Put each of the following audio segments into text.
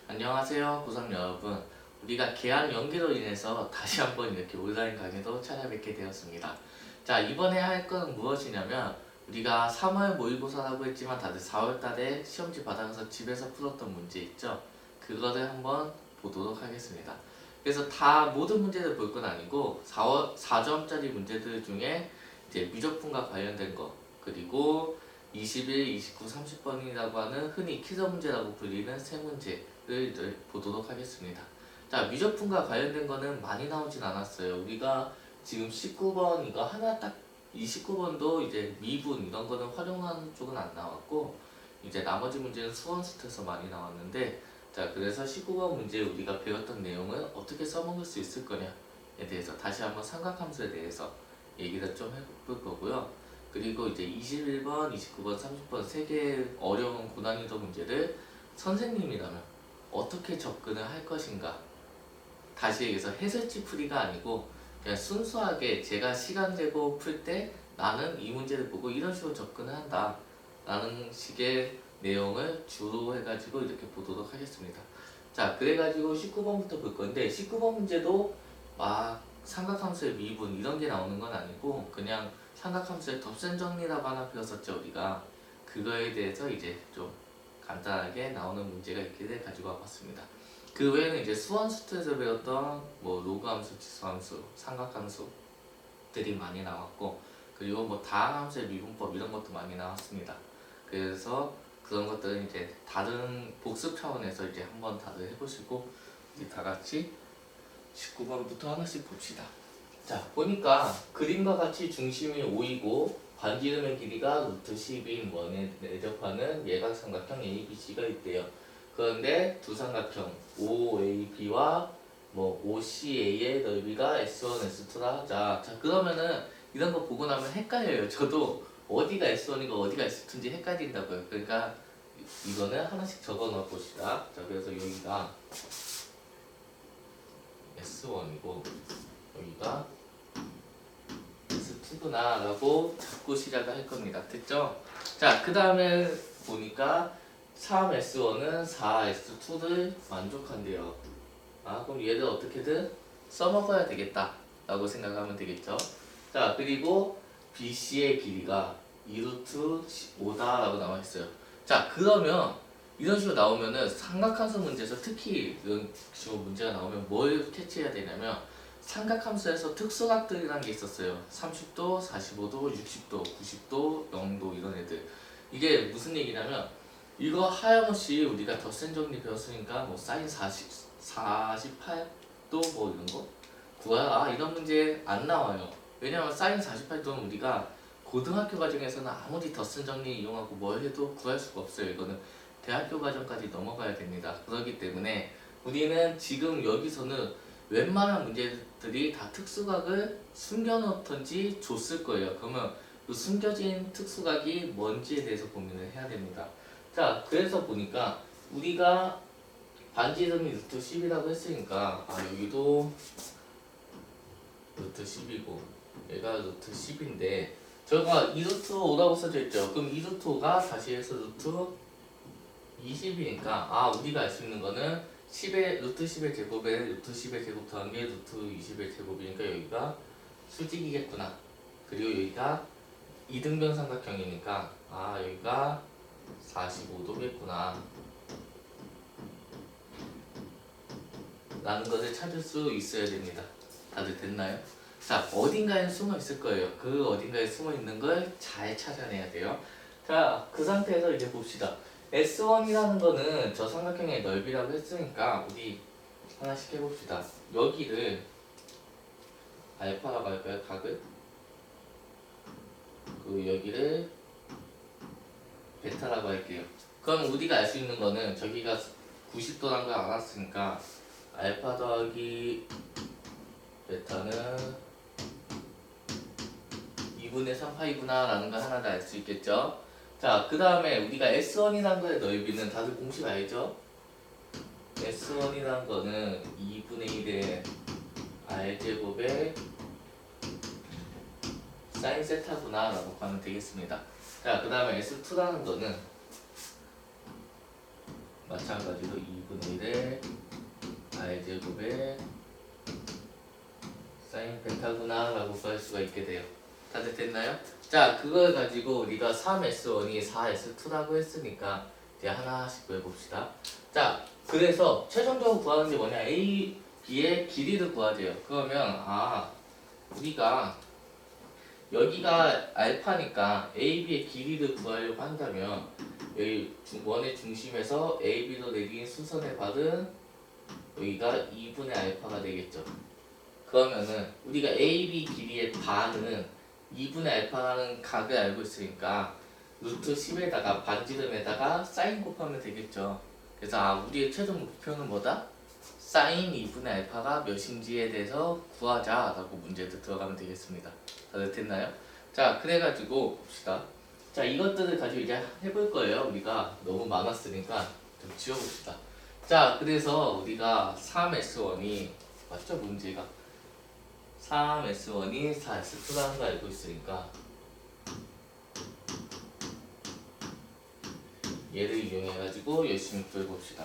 안녕하세요, 고3 여러분. 우리가 계약 연기로 인해서 다시 한번 이렇게 온라인 강의도 찾아뵙게 되었습니다. 자, 이번에 할 건 무엇이냐면 우리가 3월 모의고사라고 했지만 다들 4월 달에 시험지 받아서 집에서 풀었던 문제 있죠? 그거를 한번 보도록 하겠습니다. 그래서 다 모든 문제를 볼 건 아니고 4점짜리 문제들 중에 이제 미적분과 관련된 거, 그리고 21, 29, 30번이라고 하는 흔히 키서 문제라고 불리는 세 문제를 이제 보도록 하겠습니다. 자, 미적분과 관련된 거는 많이 나오진 않았어요. 우리가 지금 19번 이거 하나 딱 29번도 이제 미분 이런 거는 활용하는 쪽은 안 나왔고, 이제 나머지 문제는 수원수트에서 많이 나왔는데, 자, 그래서 19번 문제 우리가 배웠던 내용을 어떻게 써먹을 수 있을 거냐에 대해서 다시 한번 삼각함수에 대해서 얘기를 좀 해볼 거고요. 그리고 이제 21번, 29번, 30번 세 개의 어려운 고난이도 문제를 선생님이라면 어떻게 접근을 할 것인가. 다시 얘기해서 해설지 풀이가 아니고 그냥 순수하게 제가 시간 내고 풀 때 나는 이 문제를 보고 이런 식으로 접근을 한다 라는 식의 내용을 주로 해가지고 이렇게 보도록 하겠습니다. 자, 그래가지고 19번부터 볼 건데 19번 문제도 막 삼각함수의 미분 이런 게 나오는 건 아니고 그냥 삼각함수의 덥셈 정리라고 하나 배웠었죠 우리가. 그거에 대해서 이제 좀 간단하게 나오는 문제가 있기를 가지고 와봤습니다. 그 외에는 이제 수원수트에서 배웠던 뭐 로그함수, 지수함수, 삼각함수들이 많이 나왔고, 그리고 뭐 다항함수의 미분법 이런 것도 많이 나왔습니다. 그래서 그런 것들은 이제 다른 복습 차원에서 이제 한번 다들 해보시고 이제 다 같이 19번부터 하나씩 봅시다. 자, 보니까 그림과 같이 중심이 5이고 반지름의 길이가 루트 10인 원에 내접하는 예각삼각형 ABC가 있대요. 그런데 두 삼각형 OAB와 뭐 OCA의 넓이가 S1, S2라 하자. 자, 그러면은 이런 거 보고 나면 헷갈려요. 저도 어디가 S1이고 어디가 S2인지 헷갈린다고요. 그러니까 이거는 하나씩 적어 넣어 봅시다. 자, 그래서 여기가 S1이고 여기가 S2구나 라고 잡고 시작을 할 겁니다. 됐죠? 자, 그 다음에 보니까 3S1은 4S2를 만족한대요. 아, 그럼 얘를 어떻게든 써먹어야 되겠다 라고 생각하면 되겠죠. 자, 그리고 BC의 길이가 2루트 5다 라고 나와 있어요. 자, 그러면 이런 식으로 나오면은 삼각함수 문제에서 특히 이런 식으로 문제가 나오면 뭘 캐치해야 되냐면 삼각함수에서 특수각들이라는 게 있었어요. 30도, 45도, 60도, 90도, 0도 이런 애들. 이게 무슨 얘기냐면 이거 하염없이 우리가 덧셈 정리 배웠으니까 뭐 사인 48도 뭐 이런 거 구하라. 아, 이런 문제 안 나와요. 왜냐면 사인 48도는 우리가 고등학교 과정에서는 아무리 덧셈 정리 이용하고 뭘 해도 구할 수가 없어요. 이거는 대학교 과정까지 넘어가야 됩니다. 그렇기 때문에 우리는 지금 여기서는 웬만한 문제들이 다 특수각을 숨겨놓던지 줬을 거예요. 그러면 그 숨겨진 특수각이 뭔지에 대해서 고민을 해야 됩니다. 자, 그래서 보니까 우리가 반지름이 루트 10이라고 했으니까 아, 여기도 루트 10이고 얘가 루트 10인데 저가 2루트 5라고 써져 있죠. 그럼 2루트 5가 다시 해서 루트 20이니까 아, 우리가 알 수 있는 거는 10의 루트 10의 제곱에 루트 10의 제곱 더한 게 루트 20의 제곱이니까 여기가 수직이겠구나. 그리고 여기가 이등변 삼각형이니까 아, 여기가 45도겠구나 라는 것을 찾을 수 있어야 됩니다. 다들 됐나요? 자, 어딘가에 숨어 있을 거예요. 그 어딘가에 숨어 있는 걸 잘 찾아내야 돼요. 자, 그 상태에서 이제 봅시다. S1이라는 거는 저 삼각형의 넓이라고 했으니까 우리 하나씩 해봅시다. 여기를 알파라고 할까요? 각을? 그 여기를 베타라고 할게요. 그럼 우리가 알 수 있는 거는 저기가 90도란 걸 알았으니까 알파 더하기 베타는 2분의 3파이구나 라는 걸 하나 더 알 수 있겠죠. 자, 그 다음에 우리가 S1이라는 거의 넓이는 다들 공식 알죠? S1이라는 거는 2분의 1의 R제곱에 사인 세타구나 라고 하면 되겠습니다. 자, 그 다음에 S2라는 거는 마찬가지로 2분의 1에 r제곱에 사인 베타구나 라고 구할 수가 있게 돼요. 다들 됐나요? 자, 그걸 가지고 우리가 3S1이 4S2라고 했으니까 이제 하나씩 구해봅시다. 자, 그래서 최종적으로 구하는 게 뭐냐? A, B의 길이를 구하래요. 그러면 우리가 여기가 알파니까 A, B의 길이를 구하려고 한다면 여기 원의 중심에서 A, B로 내린 수선의 발은 여기가 2분의 알파가 되겠죠. 그러면은 우리가 A, B 길이의 반은 2분의 알파라는 각을 알고 있으니까 루트 10에다가 반지름에다가 사인 곱하면 되겠죠. 그래서 우리의 최종 목표는 뭐다? 사인 2분의 알파가 몇인지에 대해서 구하자라고 문제도 들어가면 되겠습니다. 다들 됐나요? 자, 그래가지고 봅시다. 자, 이것들을 가지고 이제 해볼 거예요. 우리가 너무 많았으니까 좀 지워봅시다. 자, 그래서 우리가 3S1이 맞죠? 문제가 3S1이 4S2라는 거 알고 있으니까 얘를 이용해가지고 열심히 구해봅시다.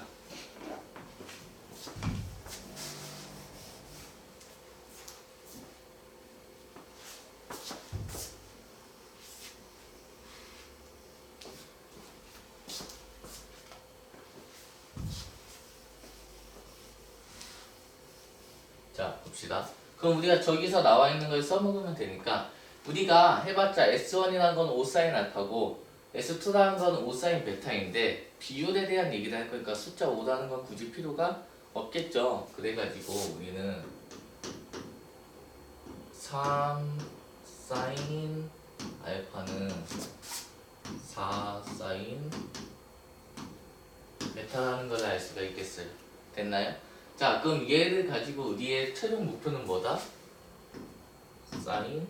자, 봅시다. 그럼 우리가 저기서 나와 있는 걸 써먹으면 되니까 우리가 해봤자 S1이라는 건 5sin 알파고 S2라는 건 5sin 베타인데 비율에 대한 얘기를 할 거니까 숫자 5라는 건 굳이 필요가 없겠죠. 그래가지고 우리는 3sin 알파는 4sin 베타라는 걸 알 수가 있겠어요. 됐나요? 자, 그럼 얘를 가지고 우리의 최종 목표는 뭐다? 사인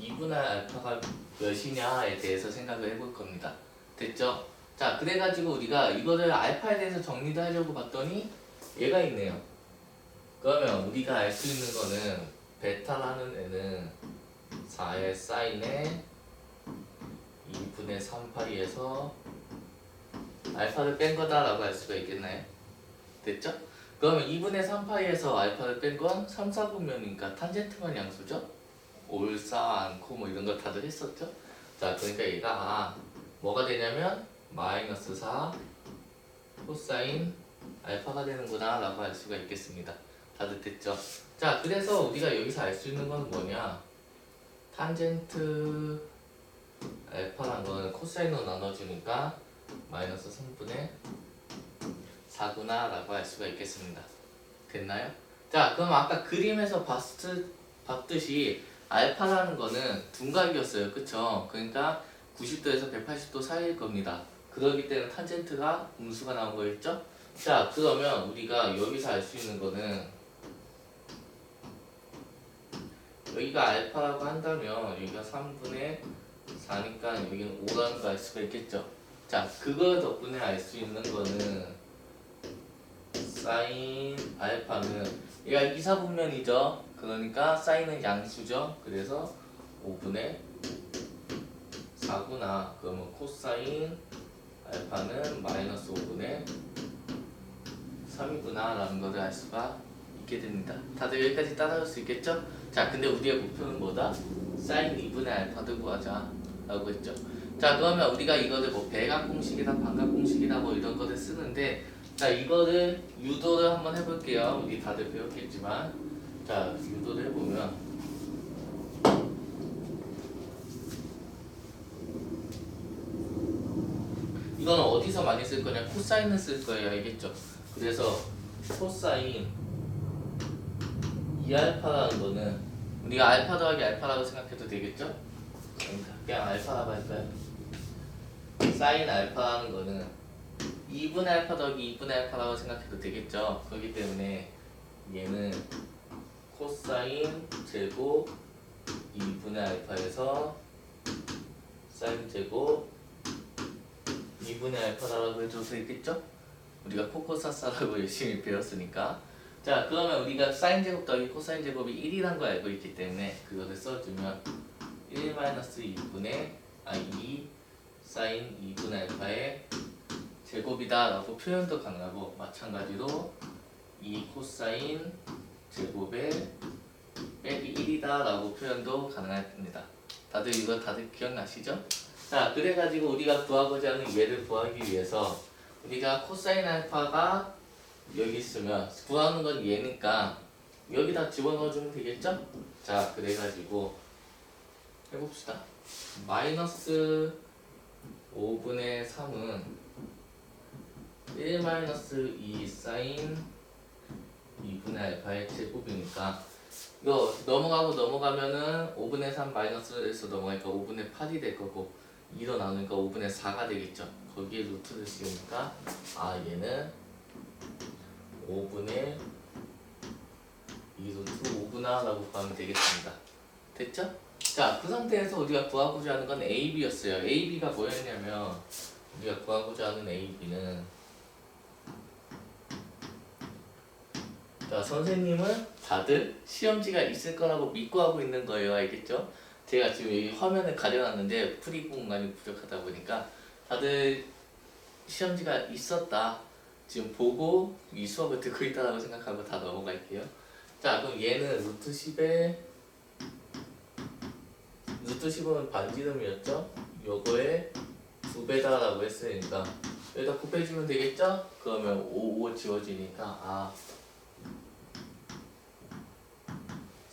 2분의 알파가 몇이냐에 대해서 생각을 해볼 겁니다. 됐죠? 자, 그래가지고 우리가 이거를 알파에 대해서 정리도 하려고 봤더니 얘가 있네요. 그러면 우리가 알 수 있는 거는 베타라는 애는 4의 사인에 2분의 3파이에서 알파를 뺀 거다라고 할 수가 있겠나요? 됐죠? 그러면 2분의 3파이에서 알파를 뺀 건 3, 4분면이니까 탄젠트만 양수죠? 올싸 않고 뭐 이런 거 다들 했었죠? 자, 그러니까 얘가 뭐가 되냐면 마이너스 4 코사인 알파가 되는구나 라고 할 수가 있겠습니다. 다들 됐죠? 자, 그래서 우리가 여기서 알 수 있는 건 뭐냐? 탄젠트 알파란 거는 코사인으로 나눠주니까 마이너스 3분의 4구나 라고 할 수가 있겠습니다. 됐나요? 자, 그럼 아까 그림에서 봤듯이 알파라는 거는 둔각이었어요. 그쵸? 그러니까 90도에서 180도 사이일 겁니다. 그러기 때문에 탄젠트가 음수가 나온 거였죠? 자, 그러면 우리가 여기서 알 수 있는 거는 여기가 알파라고 한다면 여기가 3분의 4니까 여기는 5라는 거 알 수가 있겠죠? 자, 그거 덕분에 알 수 있는 거는 사인 알파는 얘가 이사분면이죠. 그러니까 사인은 양수죠. 그래서 5분의 4구나. 그러면 코사인 알파는 마이너스 5분의 3이구나 라는 것을 알 수가 있게 됩니다. 다들 여기까지 따라올 수 있겠죠? 자, 근데 우리의 목표는 뭐다? 사인 2분의 알파를 구하자 라고 했죠. 자, 그러면 우리가 이거를 뭐 배각 공식이나 반각 공식이나 뭐 이런 거를 쓰는데, 자, 이거를 유도를 한번 해볼게요. 우리 다들 배웠겠지만, 자, 유도를 해보면 이거는 어디서 많이 쓸 거냐? 코사인을 쓸 거예요. 알겠죠? 그래서 코사인 2알파라는 거는 우리가 알파 더하기 알파라고 생각해도 되겠죠? 그냥 알파라고 할까요? 사인 알파라는 거는 2분의 알파 더하기 2분의 알파라고 생각해도 되겠죠? 그렇기 때문에 얘는 코사인 제곱 2분의 알파에서 사인 제곱 2분의 알파라고 해줘도 되겠죠? 우리가 코코사사라고 열심히 배웠으니까. 자, 그러면 우리가 사인 제곱 더하기 코사인 제곱이 1이란 걸 알고 있기 때문에 그거를 써주면 1-2분의 2 사인 2분의 알파에 제곱이다 라고 표현도 가능하고 마찬가지로 2 코사인 제곱에 빼기 1이다 라고 표현도 가능합니다. 다들 이거 기억나시죠? 자, 그래가지고 우리가 구하고자 하는 얘를 구하기 위해서 우리가 코사인 알파가 여기 있으면 구하는 건 얘니까 여기다 집어넣어주면 되겠죠? 자, 그래가지고 해봅시다. 마이너스 5분의 3은 1-2 사인 2분의 알파의 제곱이니까 이거 넘어가면은 5분의 3 마이너스에서 넘어가니까 5분의 8이 될 거고 2로 나누니까 5분의 4가 되겠죠. 거기에 루트를 씌우니까 얘는 5분의 2루트 5구나 라고 구하면 되겠습니다. 됐죠? 자, 그 상태에서 우리가 구하고자 하는 건 AB였어요. AB가 뭐였냐면 우리가 구하고자 하는 AB는 자, 선생님은 다들 시험지가 있을 거라고 믿고 하고 있는 거예요. 알겠죠? 제가 지금 여기 화면을 가려놨는데 프리 공간이 부족하다 보니까 다들 시험지가 있었다. 지금 보고 이 수업을 듣고 있다고 생각하고 다 넘어갈게요. 자, 그럼 얘는 루트 10에 루트 10은 반지름이었죠? 요거에 2배다 라고 했으니까 여기다 곱해주면 되겠죠? 그러면 5 지워지니까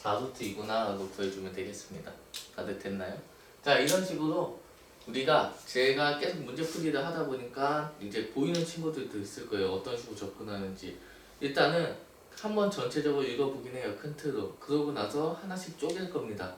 4루트이구나 라고 구해주면 되겠습니다. 다들 됐나요? 자, 이런 식으로 우리가 제가 계속 문제풀이를 하다 보니까 이제 보이는 친구들도 있을 거예요. 어떤 식으로 접근하는지. 일단은 한번 전체적으로 읽어보긴 해요. 큰 틀로. 그러고 나서 하나씩 쪼갤 겁니다.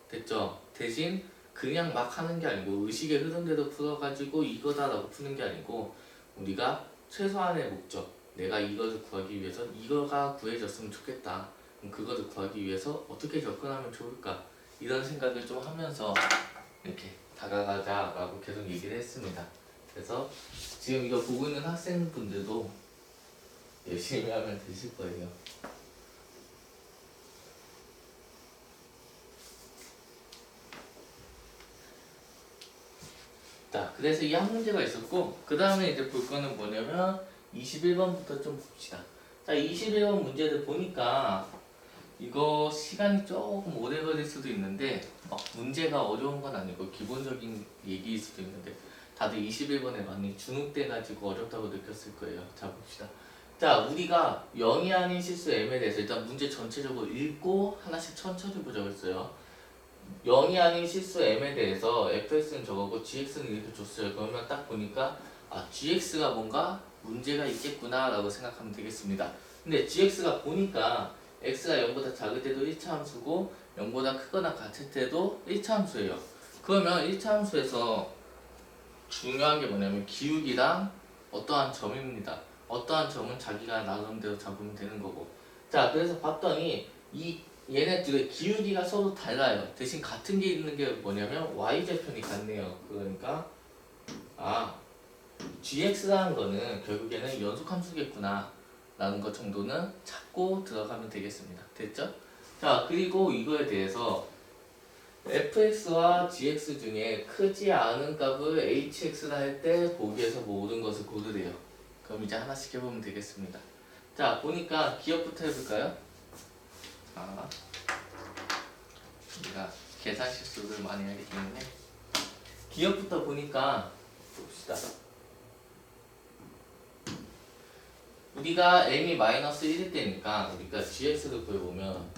됐죠? 대신 그냥 막 하는 게 아니고 의식의 흐름대로 풀어가지고 이거다라고 푸는 게 아니고 우리가 최소한의 목적, 내가 이것을 구하기 위해서 이거가 구해졌으면 좋겠다. 그럼 그것을 구하기 위해서 어떻게 접근하면 좋을까? 이런 생각을 좀 하면서 이렇게 다가가자라고 계속 얘기를 했습니다. 그래서 지금 이거 보고 있는 학생분들도 열심히 하면 되실 거예요. 자, 그래서 이 한 문제가 있었고 그 다음에 이제 볼 거는 뭐냐면 21번부터 좀 봅시다. 자, 21번 문제를 보니까 이거 시간이 조금 오래 걸릴 수도 있는데 문제가 어려운 건 아니고 기본적인 얘기일 수도 있는데 다들 21번에 많이 주눅돼가지고 어렵다고 느꼈을 거예요. 자, 봅시다. 자, 우리가 0이 아닌 실수 M에 대해서 일단 문제 전체적으로 읽고 하나씩 천천히 보자고 했어요. 0이 아닌 실수 M에 대해서 fx는 저거고 gx는 이렇게 줬어요. 그러면 딱 보니까 gx가 뭔가 문제가 있겠구나 라고 생각하면 되겠습니다. 근데 gx가 보니까 x가 0보다 작을 때도 1차 함수고 0보다 크거나 같을 때도 1차 함수예요. 그러면 1차 함수에서 중요한 게 뭐냐면 기울기랑 어떠한 점입니다. 어떠한 점은 자기가 나름대로 잡으면 되는 거고. 자, 그래서 봤더니 얘네 둘의 기울기가 서로 달라요. 대신 같은 게 있는 게 뭐냐면 y절편이 같네요. 그러니까 gx라는 거는 결국에는 연속함수겠구나 라는 것 정도는 찾고 들어가면 되겠습니다. 됐죠? 자, 그리고 이거에 대해서 fx와 gx 중에 크지 않은 값을 hx라 할 때 보기에서 모든 것을 고르래요. 그럼 이제 하나씩 해보면 되겠습니다. 자, 보니까 기억부터 해볼까요? 우리가 계산 실수를 많이 하기 때문에 기억부터 보니까 봅시다. 우리가 m이 마이너스 1일 때니까 우리가 gx를 구해보면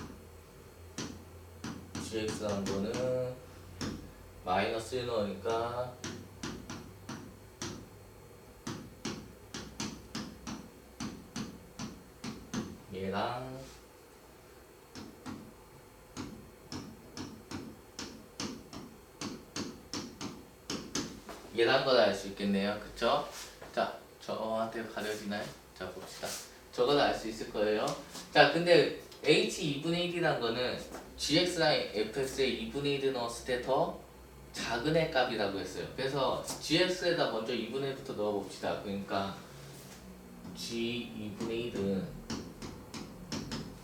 gx라는 거는 마이너스 1 넣으니까 얘랑 얘란 걸 알 수 있겠네요. 그쵸? 자, 저한테 가려지나요? 자, 봅시다. 저걸 알 수 있을 거예요. 자, 근데 h 2분의 1이란 거는 gx랑 fx에 2분의 1을 넣었을 때 더 작은 애 값이라고 했어요. 그래서 gx에다 먼저 2분의 1부터 넣어봅시다. 그러니까 g 2분의 1은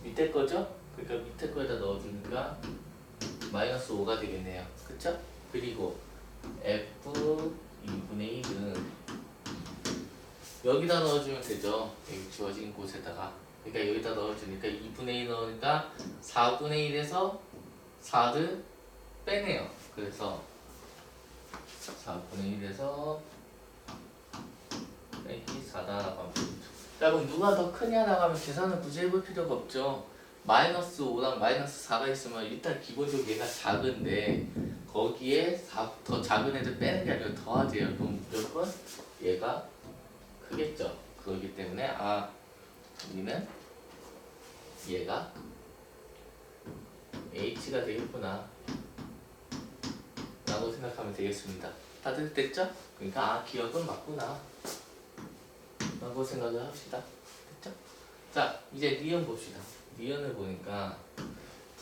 밑에 거죠? 그러니까 밑에 거에다 넣어주니까 마이너스 5가 되겠네요. 그쵸? 그리고 f 2분의 1은 여기다 넣어주면 되죠. 여기 주어진 곳에다가. 그러니까 여기다 넣어주니까 2분의 1 넣으니까 4분의 1에서 4를 빼네요. 그래서 4분의 1에서 빼기 4다라고 하면 되겠죠. 자, 그럼 누가 더 크냐라고 하면 계산을 굳이 해볼 필요가 없죠. 마이너스 5랑 마이너스 4가 있으면 일단 기본적으로 얘가 작은데 거기에 4, 더 작은 애들 빼는 게 아니라 더하지요. 그럼 무조건 얘가 크겠죠. 그렇기 때문에 우리는 얘가 h가 되겠구나 라고 생각하면 되겠습니다. 다들 됐죠? 그러니까 기억은 맞구나 라고 생각을 합시다. 됐죠? 자, 이제 니은 봅시다. 니은을 보니까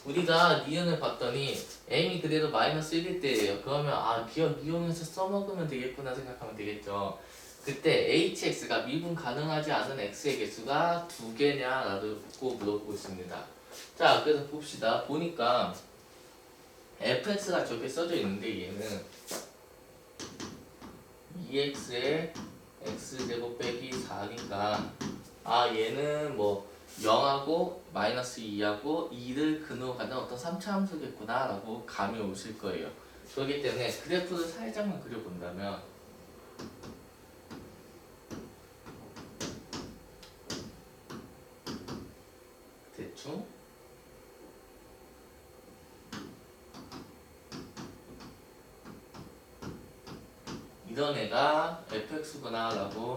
우리가 니은을 봤더니 m이 그대로 마이너스 1일 때예요. 그러면 기억 이용해서 써먹으면 되겠구나 생각하면 되겠죠. 그때 hx가 미분 가능하지 않은 x의 개수가 2개냐 라고 물어보고 있습니다. 자, 그래서 봅시다. 보니까 fx가 저렇게 써져 있는데 얘는 2x의 x제곱 빼기 4니까 얘는 뭐 0하고 마이너스 2하고 2를 근으로 갖는 어떤 3차 함수겠구나 라고 감이 오실 거예요. 그렇기 때문에 그래프를 살짝만 그려본다면 대충 이런 애가 fx구나 라고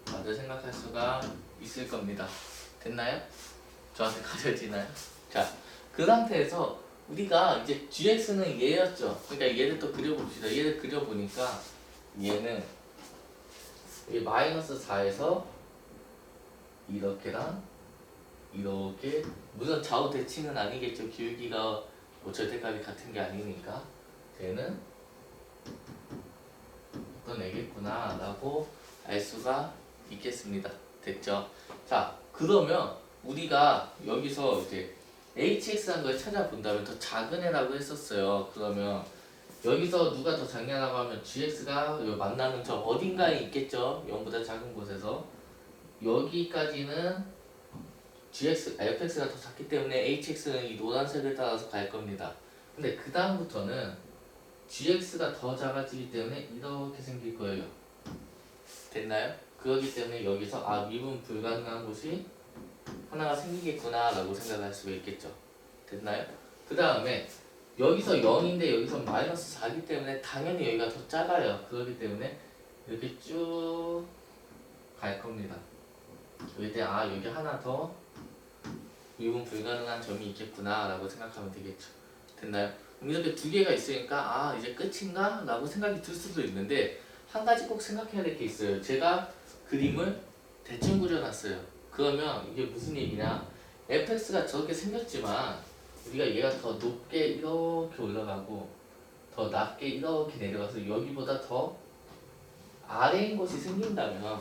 다들 생각할 수가 있을 겁니다. 됐나요? 저한테 가려지나요? 자, 그 상태에서 우리가 이제 gx는 얘였죠. 그러니까 얘를 또 그려봅시다. 얘를 그려보니까 얘는 마이너스 4에서 이렇게랑 이렇게, 물론 좌우 대칭은 아니겠죠. 기울기가 뭐 절대값이 같은 게 아니니까 얘는 어떤 애겠구나 라고 알 수가 있겠습니다. 됐죠? 자, 그러면 우리가 여기서 이제 hx라는 걸 찾아본다면 더 작은 애라고 했었어요. 그러면 여기서 누가 더 작냐라고 하면 gx가 만나는 저 어딘가에 있겠죠. 0보다 작은 곳에서. 여기까지는 fx가 더 작기 때문에 hx는 이 노란색을 따라서 갈 겁니다. 근데 그 다음부터는 gx가 더 작아지기 때문에 이렇게 생길 거예요. 됐나요? 그렇기 때문에 여기서 미분 불가능한 곳이 하나가 생기겠구나 라고 생각할 수가 있겠죠. 됐나요? 그 다음에 여기서 0인데 여기서 마이너스 4이기 때문에 당연히 여기가 더 작아요. 그렇기 때문에 이렇게 쭉 갈 겁니다. 그럴 때 여기 하나 더 미분 불가능한 점이 있겠구나 라고 생각하면 되겠죠. 됐나요? 그럼 이렇게 두 개가 있으니까 이제 끝인가? 라고 생각이 들 수도 있는데 한 가지 꼭 생각해야 될 게 있어요. 제가 그림을 대충 그려놨어요. 그러면 이게 무슨 얘기냐? fx가 저렇게 생겼지만 우리가 얘가 더 높게 이렇게 올라가고 더 낮게 이렇게 내려가서 여기보다 더 아래인 곳이 생긴다면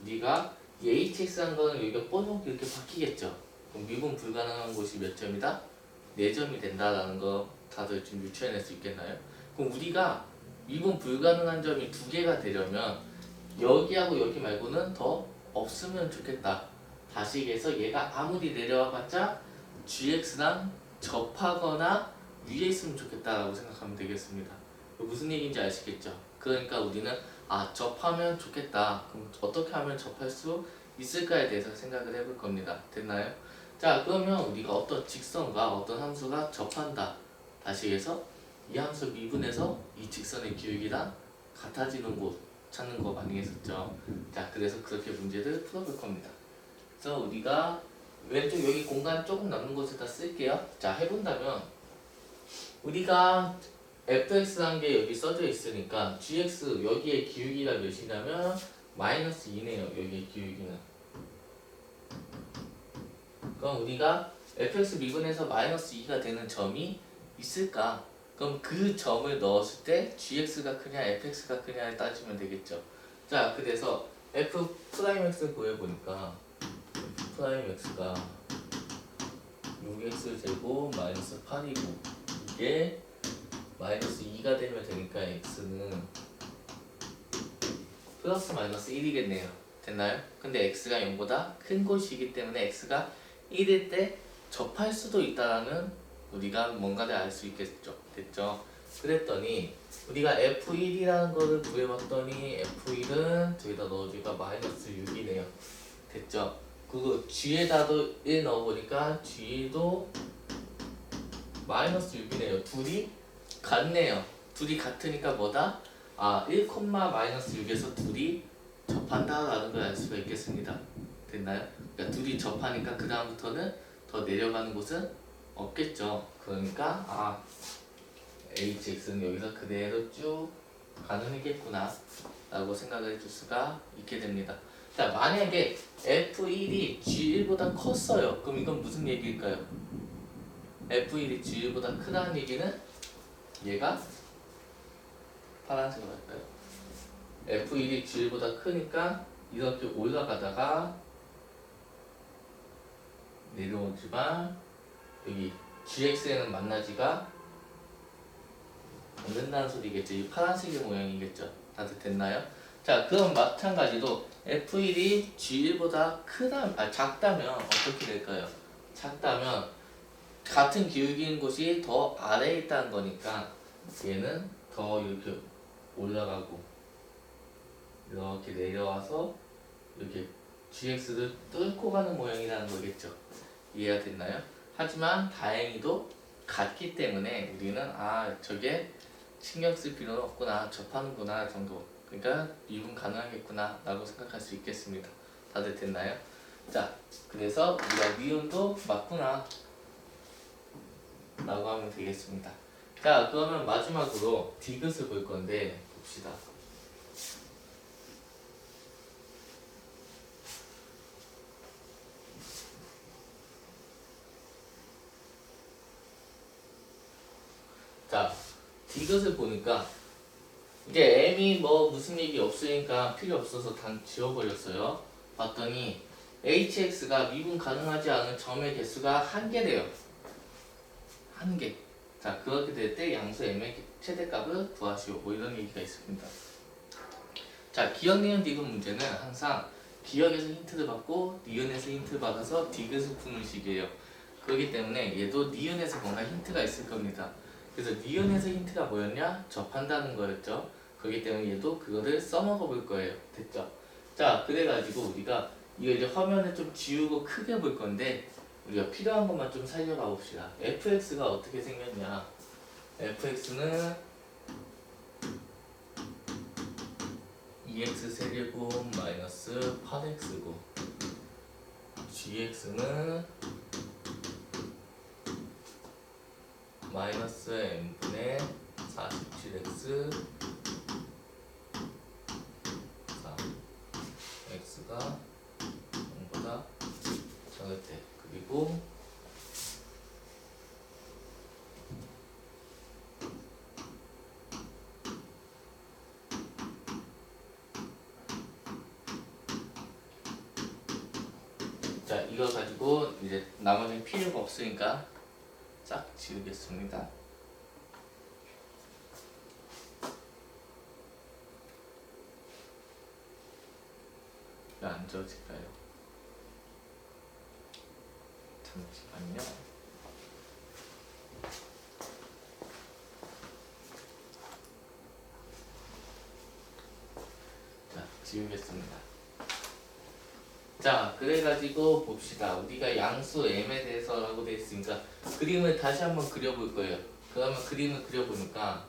우리가 이 hx라는 거는 여기가 뽀록 이렇게 바뀌겠죠. 그럼 미분 불가능한 곳이 몇 점이다? 4점이 된다라는 거 다들 좀 유추해낼 수 있겠나요? 그럼 우리가 미분 불가능한 점이 2개가 되려면 여기하고 여기 말고는 더 없으면 좋겠다. 다시 얘기해서 얘가 아무리 내려와봤자 gx랑 접하거나 위에 있으면 좋겠다라고 생각하면 되겠습니다. 무슨 얘기인지 아시겠죠? 그러니까 우리는 접하면 좋겠다. 그럼 어떻게 하면 접할 수 있을까에 대해서 생각을 해볼 겁니다. 됐나요? 자, 그러면 우리가 어떤 직선과 어떤 함수가 접한다. 다시 해서 이 함수 미분해서 이 직선의 기울기랑 같아지는 곳 찾는 거 많이 했었죠. 자, 그래서 그렇게 문제를 풀어볼 겁니다. 그래서 우리가 왼쪽 여기 공간 조금 남는 곳에다 쓸게요. 자, 해본다면 우리가 fx라는 게 여기 써져 있으니까 gx 여기에 기울기가 몇이냐면 마이너스 2네요. 여기에 기울기는. 그럼 우리가 fx 미분해서 마이너스 2가 되는 점이 있을까? 그럼 그 점을 넣었을 때 gx가 크냐 fx가 크냐를 따지면 되겠죠. 자, 그래서 f'x 구해보니까 f'x가 6x 제곱 마이너스 8이고 이게 마이너스 2가 되면 되니까 x는 플러스 마이너스 1이겠네요. 됐나요? 근데 x가 0보다 큰 곳이기 때문에 x가 1일 때 접할 수도 있다라는 우리가 뭔가를 알 수 있겠죠. 됐죠? 그랬더니 우리가 f1이라는 거를 구해봤더니 f1은 저기다 넣어주니까 마이너스 6이네요. 됐죠? 그리고 g에다도 1 넣어보니까 g도 마이너스 6이네요. 둘이 같네요. 둘이 같으니까 뭐다? 1, 마이너스 6에서 둘이 접한다라는 걸 알 수가 있겠습니다. 됐나요? 그러니까 둘이 접하니까 그 다음부터는 더 내려가는 곳은 없겠죠. 그러니까 hx는 여기서 그대로 쭉 가능하겠구나 라고 생각을 해줄 수가 있게 됩니다. 자, 만약에 f1이 g1보다 컸어요. 그럼 이건 무슨 얘기일까요? f1이 g1보다 크다는 얘기는 얘가 파란색으로 할까요? f1이 g1보다 크니까 이렇게 올라가다가 내려오지만 여기 gx에는 만나지가 않는다는 소리겠죠. 이 파란색의 모양이겠죠. 다들 됐나요? 자, 그럼 마찬가지로 f1이 g1보다 작다면 어떻게 될까요? 작다면 같은 기울기인 곳이 더 아래에 있다는 거니까 얘는 더 이렇게 올라가고 이렇게 내려와서 이렇게 gx를 뚫고 가는 모양이라는 거겠죠. 이해가 됐나요? 하지만 다행히도 같기 때문에 우리는 저게 신경 쓸 필요는 없구나, 접하는구나 정도. 그러니까 미분 가능하겠구나 라고 생각할 수 있겠습니다. 다들 됐나요? 자, 그래서 우리가 미분도 맞구나 라고 하면 되겠습니다. 자, 그러면 마지막으로 디귿을 볼 건데 봅시다. 자, 디귿을 보니까 이제 m이 뭐 무슨 얘기 없으니까 필요 없어서 다 지워버렸어요. 봤더니 hx가 미분 가능하지 않은 점의 개수가 1개래요. 1개. 자, 그렇게 될 때 양수 m의 최대값을 구하시오. 뭐 이런 얘기가 있습니다. 자, 기억, 니은, 디귿 문제는 항상 기억에서 힌트를 받고 니은에서 힌트를 받아서 디귿을 푸는 식이에요. 그렇기 때문에 얘도 니은에서 뭔가 힌트가 있을 겁니다. 그래서 니은에서 힌트가 뭐였냐? 접한다는 거였죠. 그렇기 때문에 얘도 그거를 써먹어 볼 거예요. 됐죠? 자, 그래가지고 우리가 이거 이제 화면을 좀 지우고 크게 볼 건데 우리가 필요한 것만 좀 살려가 봅시다. fx가 어떻게 생겼냐? fx는 2x 세제곱 마이너스 8x고 gx는 마이너스 n분의 47x 4 x가 0보다 작을 때 그리고 자, 이거 가지고 이제 나머지는 필요가 없으니까 싹 지우겠습니다. 왜 안 지워질까요? 잠시만요. 자, 지우겠습니다. 자, 그래가지고 봅시다. 우리가 양수 m에 대해서라고 돼 있으니까 그림을 다시 한번 그려볼 거예요. 그러면 그림을 그려보니까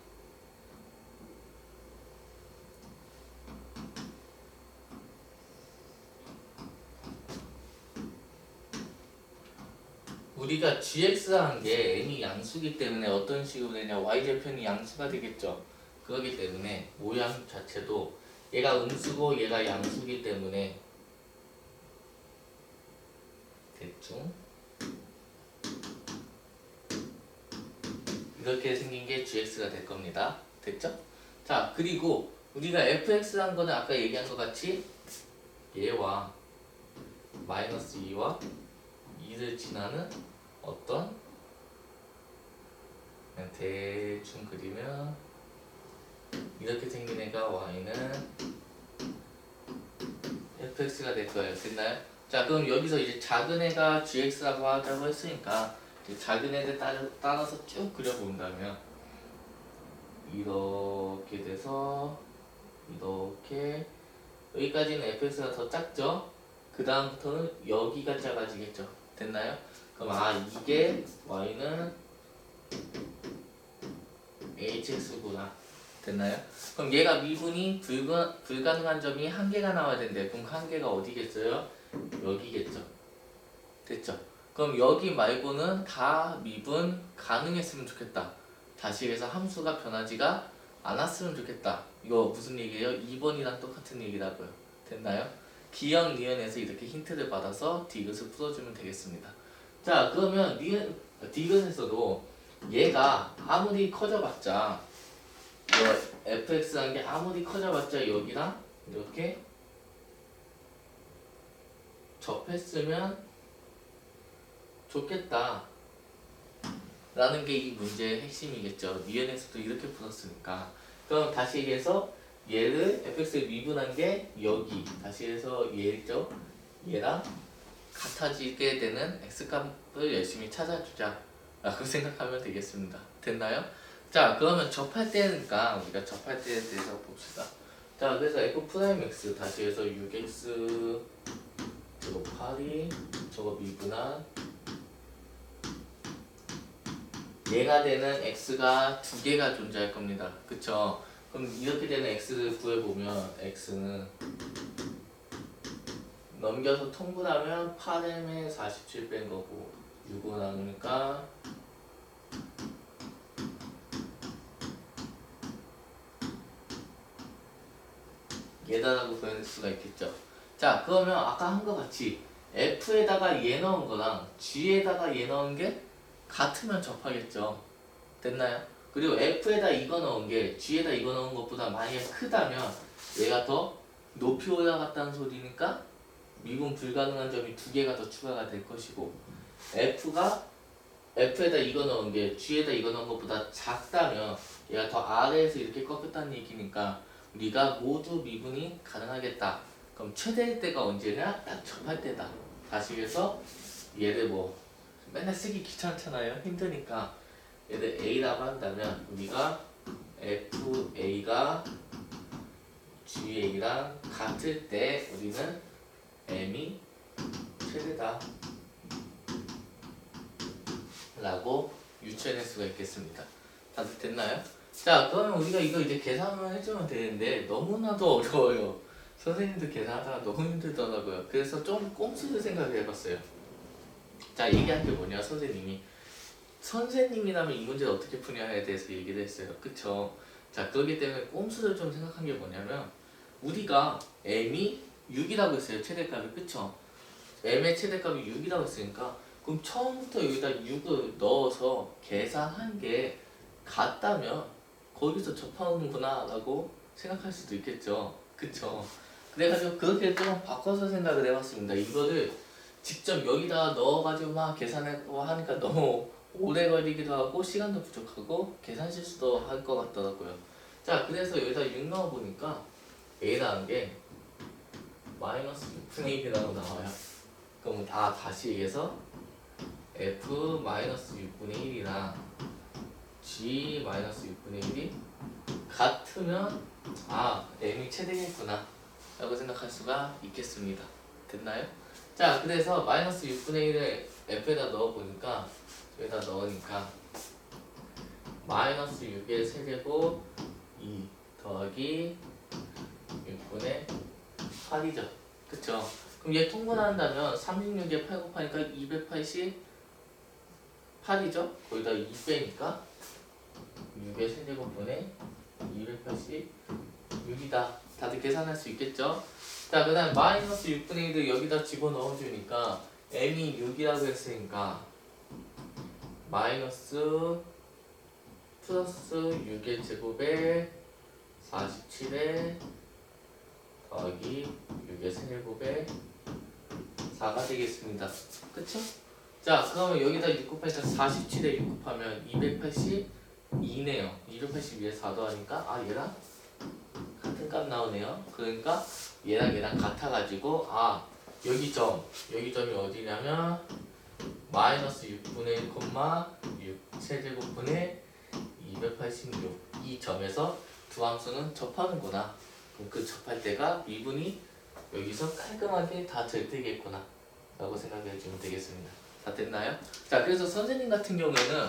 우리가 gx라는 게 m이 양수기 때문에 어떤 식으로 되냐? y절편이 양수가 되겠죠. 그렇기 때문에 모양 자체도 얘가 음수고 얘가 양수기 때문에 대충 이렇게 생긴 게 gx가 될 겁니다. 됐죠? 자, 그리고 우리가 fx라는 거는 아까 얘기한 것 같이 얘와 마이너스 2와 2를 지나는 어떤 그냥 대충 그리면 이렇게 생긴 애가 y는 fx가 될 거예요. 됐나요? 자, 그럼 여기서 이제 작은 애가 gx라고 하자고 했으니까 이제 작은 애들 따라서 쭉 그려본다면 이렇게 돼서 이렇게 여기까지는 fx가 더 작죠? 그 다음부터는 여기가 작아지겠죠? 됐나요? 그럼 이게 y는 hx구나. 됐나요? 그럼 얘가 미분이 불가능한 점이 한 개가 나와야 된대. 그럼 한 개가 어디겠어요? 여기겠죠. 됐죠? 그럼 여기 말고는 다 미분 가능했으면 좋겠다. 다시 해서 함수가 변하지가 않았으면 좋겠다. 이거 무슨 얘기예요? 2번이랑 똑같은 얘기라고요. 됐나요? 기억 니은에서 이렇게 힌트를 받아서 디귿을 풀어주면 되겠습니다. 자, 그러면 디귿에서도 얘가 아무리 커져봤자 fx라는 게 아무리 커져봤자 여기랑 이렇게 접했으면 좋겠다 라는 게 이 문제의 핵심이겠죠. 니은에서도 이렇게 풀었으니까. 그럼 다시 얘기해서 얘를 fx에 미분한 게 여기 다시 해서 얘죠. 얘랑 같아지게 되는 x값을 열심히 찾아주자 라고 생각하면 되겠습니다. 됐나요? 자, 그러면 접할 때니까 우리가 접할 때에 대해서 봅시다. 자, 그래서 f'(x) 다시 해서 6x 저거 8이 저거 미분한 얘가 되는 x가 두 개가 존재할 겁니다. 그쵸? 그럼 이렇게 되는 x를 구해보면 x는 넘겨서 통분하면 8m에 47 뺀 거고 6을 나누니까 얘다라고 보낼 수가 있겠죠. 자, 그러면 아까 한 거 같이 f에다가 얘 넣은 거랑 g에다가 얘 넣은 게 같으면 접하겠죠. 됐나요? 그리고 f에다 이거 넣은 게 g에다 이거 넣은 것보다 만약에 크다면 얘가 더 높이 올라갔다는 소리니까 미분 불가능한 점이 두 개가 더 추가가 될 것이고 f에다 이거 넣은 게 g에다 이거 넣은 것보다 작다면 얘가 더 아래에서 이렇게 꺾였다는 얘기니까 우리가 모두 미분이 가능하겠다. 그럼 최대일 때가 언제냐? 딱 접할 때다. 다시 해서 얘를 뭐 맨날 쓰기 귀찮잖아요. 힘드니까 얘를 A라고 한다면 우리가 FA가 GA랑 같을 때 우리는 M이 최대다 라고 유추해낼 수가 있겠습니다. 다들 됐나요? 자, 그러면 우리가 이거 이제 계산을 해주면 되는데 너무나도 어려워요. 선생님들 계산하다가 너무 힘들더라고요. 그래서 좀 꼼수를 생각을 해봤어요. 자, 얘기한 게 뭐냐, 선생님이라면 이 문제를 어떻게 푸냐에 대해서 얘기를 했어요. 그쵸? 자, 그렇기 때문에 꼼수를 좀 생각한 게 뭐냐면 우리가 m이 6이라고 했어요. 최대값이. 그쵸? m의 최대값이 6이라고 했으니까 그럼 처음부터 여기다 6을 넣어서 계산한 게 같다면 거기서 접하는구나 라고 생각할 수도 있겠죠. 그쵸? 그래가지고 그렇게 좀 바꿔서 생각을 해봤습니다. 이거를 직접 여기다 넣어가지고 막 계산하고 하니까 너무 오래 걸리기도 하고 시간도 부족하고 계산 실수도 할 것 같더라고요. 자, 그래서 여기다 6 넣어보니까 A라는 게 마이너스 6분의 1이라고 나와요. 그럼 다시 얘기해서 F 마이너스 6분의 1이랑 G 마이너스 6분의 1이 같으면 M이 최대겠구나 라고 생각할 수가 있겠습니다. 됐나요? 자, 그래서 마이너스 6분의 1을 F에다 넣어보니까 여기다 넣으니까 마이너스 6의 세제곱 2 더하기 6분의 8이죠. 그쵸? 그럼 얘 통분한다면 36에 8 곱하니까 288이죠? 거기다 2 빼니까 6의 세제곱분의 286이다. 다들 계산할 수 있겠죠? 자, 그 다음 마이너스 6분의 1을 여기다 집어넣어주니까 m이 6이라고 했으니까 마이너스 플러스 6의 제곱에 47에 더하기 6의 세제곱에 4가 되겠습니다. 그쵸? 자, 그러면 여기다 6 곱하니까 47에 6 곱하면 282네요. 282에 4 더하니까 얘랑 같은 값 나오네요. 그러니까 얘랑 같아가지고 여기 점이 어디냐면 마이너스 6분의 1, 6 세제곱분의 286 이 점에서 두 함수는 접하는구나. 그럼 그 접할 때가 미분이 여기서 깔끔하게 다 절대겠구나 라고 생각해 주면 되겠습니다. 다 됐나요? 자, 그래서 선생님 같은 경우에는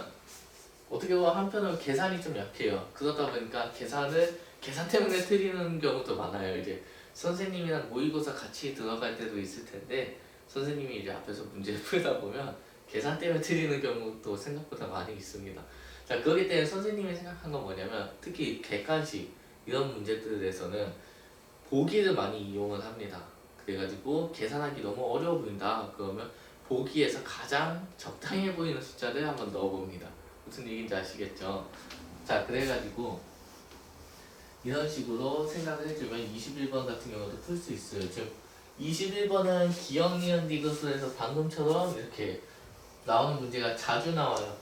어떻게 보면 한편으로 계산이 좀 약해요. 그러다 보니까 계산 때문에 틀리는 경우도 많아요. 이제 선생님이랑 모의고사 같이 들어갈 때도 있을 텐데 선생님이 이제 앞에서 문제를 풀다 보면 계산 때문에 틀리는 경우도 생각보다 많이 있습니다. 자, 그렇기 때문에 선생님이 생각한 건 뭐냐면 특히 객관식 이런 문제들에서는 보기를 많이 이용을 합니다. 그래가지고 계산하기 너무 어려워 보인다. 그러면 보기에서 가장 적당해 보이는 숫자를 한번 넣어봅니다. 무슨 얘기인지 아시겠죠? 자, 그래가지고 이런 식으로 생각을 해주면 21번 같은 경우도 풀 수 있어요. 즉 21번은 기억, 니은, 디귿에서 방금처럼 이렇게 나오는 문제가 자주 나와요.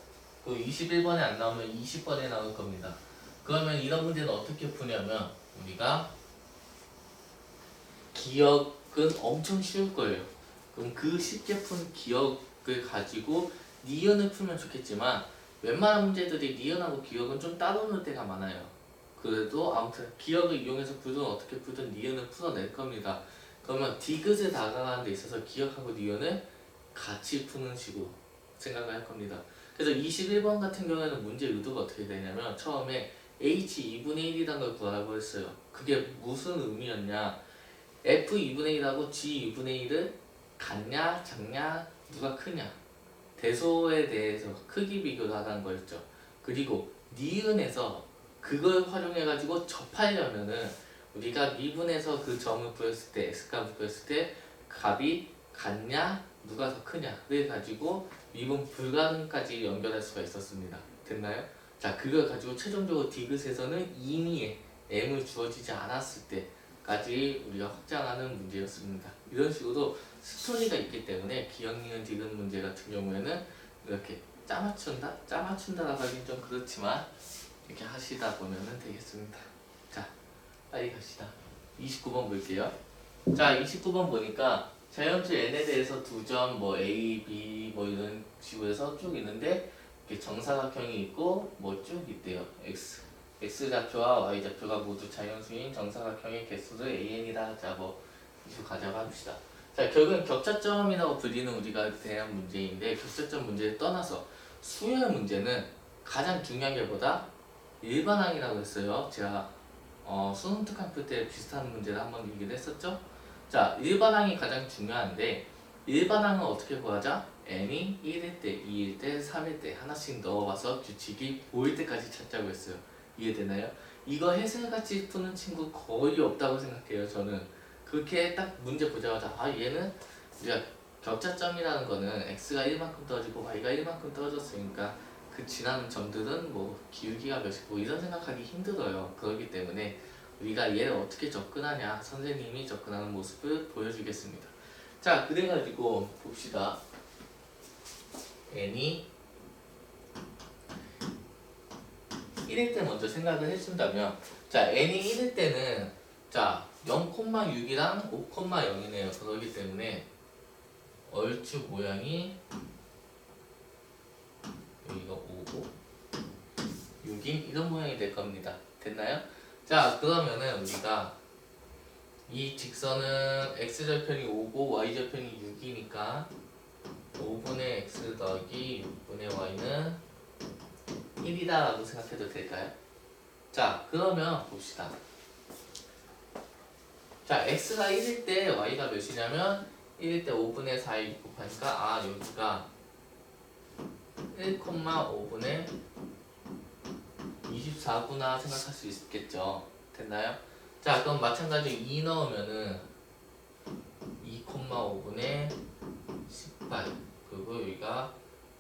그 21번에 안 나오면 20번에 나올 겁니다. 그러면 이런 문제는 어떻게 푸냐면 우리가 기억은 엄청 쉬울 거예요. 그럼 그 쉽게 푼 기억을 가지고 니은을 풀면 좋겠지만 웬만한 문제들이 니은하고 기억은 좀 따로 놀 때가 많아요. 그래도 아무튼 기억을 이용해서 풀든 어떻게 풀든 니은을 풀어낼 겁니다. 그러면 디귿에 다가가는 데 있어서 기억하고 니은을 같이 푸는 식으로 생각을 할 겁니다. 그래서 21번 같은 경우에는 문제 의도가 어떻게 되냐면 처음에 h 2분의 1이라는 걸 구하라고 했어요. 그게 무슨 의미였냐? f 2분의 1하고 g 2분의 1을 같냐 작냐 누가 크냐 대소에 대해서 크기 비교를 하라는 거였죠. 그리고 니은에서 그걸 활용해 가지고 접하려면은 우리가 미분에서 그 점을 구했을 때 x값을 구했을 때 값이 같냐 누가 더 크냐 그래 가지고 미분 불가능까지 연결할 수가 있었습니다. 됐나요? 자, 그걸 가지고 최종적으로 디귿에서는 이미 m을 주어지지 않았을 때까지 우리가 확장하는 문제였습니다. 이런 식으로 스토리가 있기 때문에 기억, 니은, 디귿 문제 같은 경우에는 이렇게 짜맞춘다라고 하긴 좀 그렇지만 이렇게 하시다 보면 되겠습니다. 자, 빨리 갑시다. 29번 볼게요. 자, 29번 보니까 자연수 n에 대해서 두 점, 뭐 a, b 뭐 이런 식으로 해서 쭉 있는데 이렇게 정사각형이 있고 뭐 쭉 있대요. x좌표와 y좌표가 모두 자연수인 정사각형의 개수를 an이라 하자. 뭐 이렇게 가자고 합시다. 자, 결국은 격차점이라고 불리는 우리가 대한 문제인데 격차점 문제를 떠나서 수열 문제는 가장 중요한 게 뭐다? 일반항이라고 했어요. 제가 수능 특강 풀 때 비슷한 문제를 한번 얘기를 했었죠. 자, 일반항이 가장 중요한데 일반항은 어떻게 구하자? n이 1일 때, 2일 때, 3일 때 하나씩 넣어봐서 규칙이 보일 때까지 찾자고 했어요. 이해되나요? 이거 해설같이 푸는 친구 거의 없다고 생각해요. 저는 그렇게 딱 문제 보자마자 얘는 우리가 격차점이라는 거는 x가 1만큼 떨어지고 y가 1만큼 떨어졌으니까 그 지나는 점들은 뭐 기울기가 몇이고 이런 생각하기 힘들어요. 그렇기 때문에 우리가 얘를 어떻게 접근하냐 선생님이 접근하는 모습을 보여주겠습니다. 자, 그래가지고 봅시다. n이 1일 때 먼저 생각을 해준다면 자, n이 1일 때는 자 0,6이랑 5,0이네요. 그렇기 때문에 얼추 모양이 여기가 5고 6인 이런 모양이 될 겁니다. 됐나요? 자, 그러면은 우리가 이 직선은 x절편이 5고 y절편이 6이니까 5분의 x 더하기 6분의 y는 1이다 라고 생각해도 될까요? 자, 그러면 봅시다. 자, x가 1일 때 y가 몇이냐면 1일 때 5분의 4이 곱하니까 여기가 1,5분의 24구나 생각할 수 있겠죠. 됐나요? 자, 그럼 마찬가지로 2 넣으면은 2,5분의 18 그리고 여기가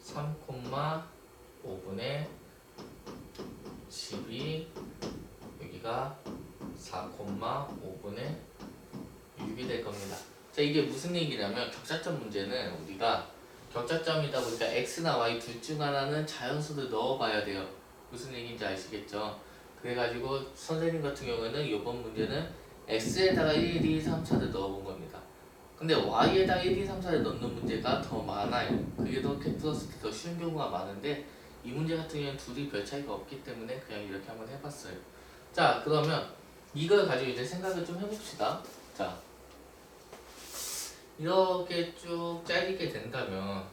3,5분의 12 여기가 4,5분의 6이 될 겁니다. 자, 이게 무슨 얘기냐면 격차점 문제는 우리가 격차점이다 보니까 x나 y 둘 중 하나는 자연수를 넣어봐야 돼요. 무슨 얘기인지 아시겠죠? 그래가지고 선생님 같은 경우에는 이번 문제는 x에다가 1, 2, 3, 4를 넣어본 겁니다. 근데 y에다가 1, 2, 3, 4를 넣는 문제가 더 많아요. 그게 더 풀었을 때 더 쉬운 경우가 많은데 이 문제 같은 경우는 둘이 별 차이가 없기 때문에 그냥 이렇게 한번 해봤어요. 자, 그러면 이걸 가지고 이제 생각을 좀 해봅시다. 자, 이렇게 쭉 짜리게 된다면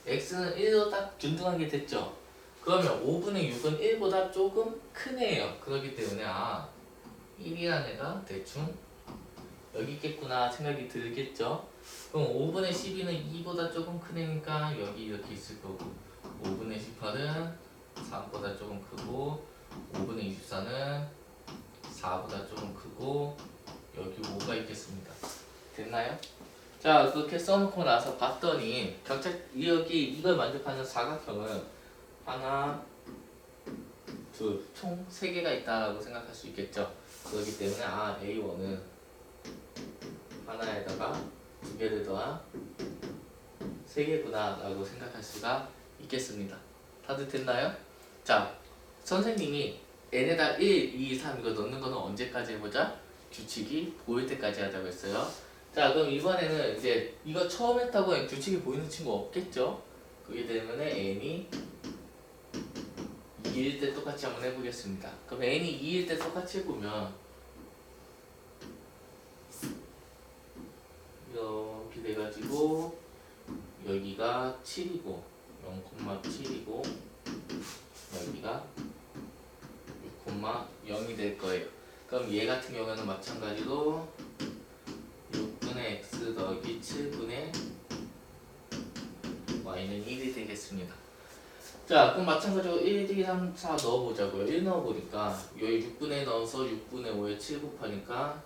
x는 1로 딱 균등하게 됐죠. 그러면 5분의 6은 1보다 조금 큰 애예요. 그렇기 때문에 1이라는 애가 대충 여기 있겠구나 생각이 들겠죠. 그럼 5분의 12는 2보다 조금 큰 애니까 여기 이렇게 있을 거고 5분의 18은 3보다 조금 크고 5분의 24는 4보다 조금 크고 여기 5가 있겠습니다. 됐나요? 자, 그렇게 써놓고 나서 봤더니 여기 이걸 만족하는 사각형은 하나, 둘, 총 3개가 있다라고 생각할 수 있겠죠. 그렇기 때문에 A1은 하나에다가 2개를 더한 3개구나 라고 생각할 수가 있겠습니다. 다들 됐나요? 자, 선생님이 n에다 1, 2, 3 이거 넣는 거는 언제까지 해보자? 규칙이 보일 때까지 하자고 했어요. 자, 그럼 이번에는 이제 이거 처음 했다고 규칙이 보이는 친구 없겠죠? 그게 때문에 n이 2일 때 똑같이 한번 해보겠습니다. 그럼 n이 2일 때 똑같이 해보면 이렇게 돼가지고 여기가 7이고 0,7이고 여기가 6,0이 될 거예요. 그럼 얘 같은 경우는 마찬가지로 6분의 x 더하기 7분의 y는 1이 되겠습니다. 자, 그럼 마찬가지로 1, 2, 3, 4 넣어보자고요. 1 넣어보니까 여기 6분의 넣어서 6분의 5에 7 곱하니까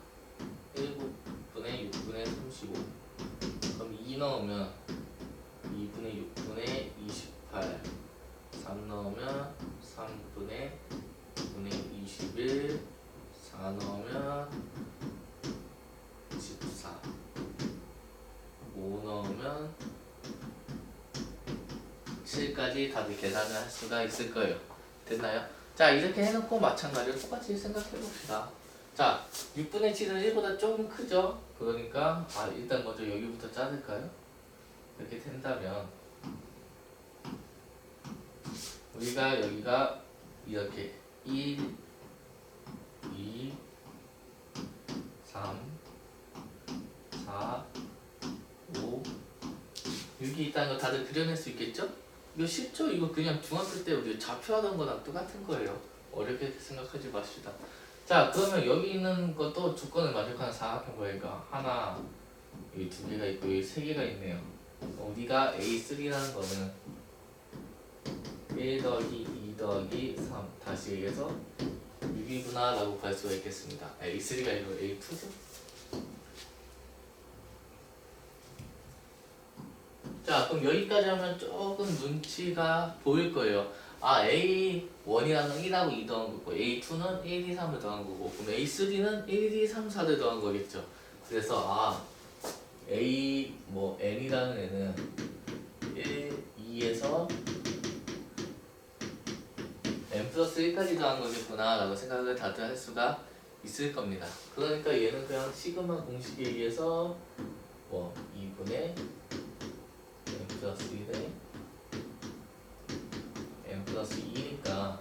1분의 6분의 35. 그럼 2 넣으면 2분의 6분의 28. 3 넣으면 3분의 9분의 21. 4 넣으면 14. 5 넣으면 7까지 다들 계산을 할 수가 있을 거예요. 됐나요? 자, 이렇게 해놓고 마찬가지로 똑같이 생각해봅시다. 자, 6분의 7은 1보다 조금 크죠? 그러니까 일단 먼저 여기부터 자를까요? 이렇게 된다면 우리가 여기가 이렇게 1, 2, 3, 4, 5, 6이 있다는 거 다들 그려낼 수 있겠죠? 이거 쉽죠? 이거 그냥 중학교 때 우리 좌표하던 거랑 똑같은 거예요. 어렵게 생각하지 마시다. 자, 그러면 여기 있는 것도 조건을 만족하는 사각형 거니까 하나, 여기 2개가 있고 여기 3개가 있네요. 우리가 A3라는 거는 1 더하기 2 더하기 3 다시 얘기해서 6이구나 라고 볼 수가 있겠습니다. A3가 아니고 A2죠? 자, 그럼 여기까지 하면 조금 눈치가 보일 거예요. A1이라는 1하고 2 더한 거고 A2는 1, 2, 3을 더한 거고 그럼 A3는 1, 2, 3, 4를 더한 거겠죠. 그래서 N이라는 애는 1, 2에서 n 플러스 1까지 더한 거겠구나 라고 생각을 다들 할 수가 있을 겁니다. 그러니까 얘는 그냥 시그마 공식에 의해서 2분의 n 플러스 1에 n 플러스 2니까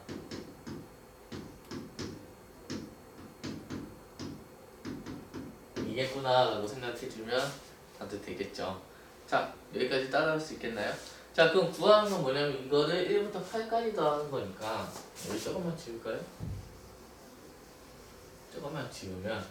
이겠구나 라고 생각해주면 다들 되겠죠. 자, 여기까지 따라할 수 있겠나요? 자, 그럼 구하는 건 뭐냐면 이거를 1부터 8까지 더하는 거니까 여기 조금만 지울까요? 조금만 지우면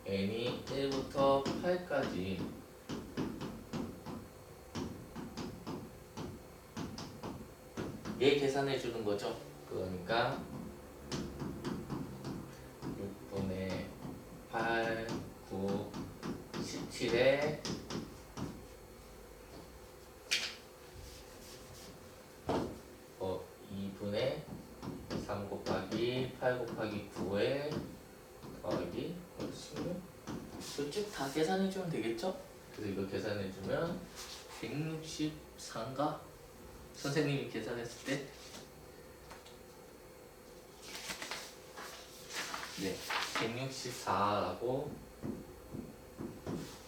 n이 1부터 8까지 얘 계산해 주는 거죠. 그러니까 6분의 8, 9, 17에 2분의 3 곱하기 8 곱하기 9에 더하기 16 다 계산해주면 되겠죠? 그래서 이거 계산해주면 164인가? 선생님이 계산했을 때 네, 164라고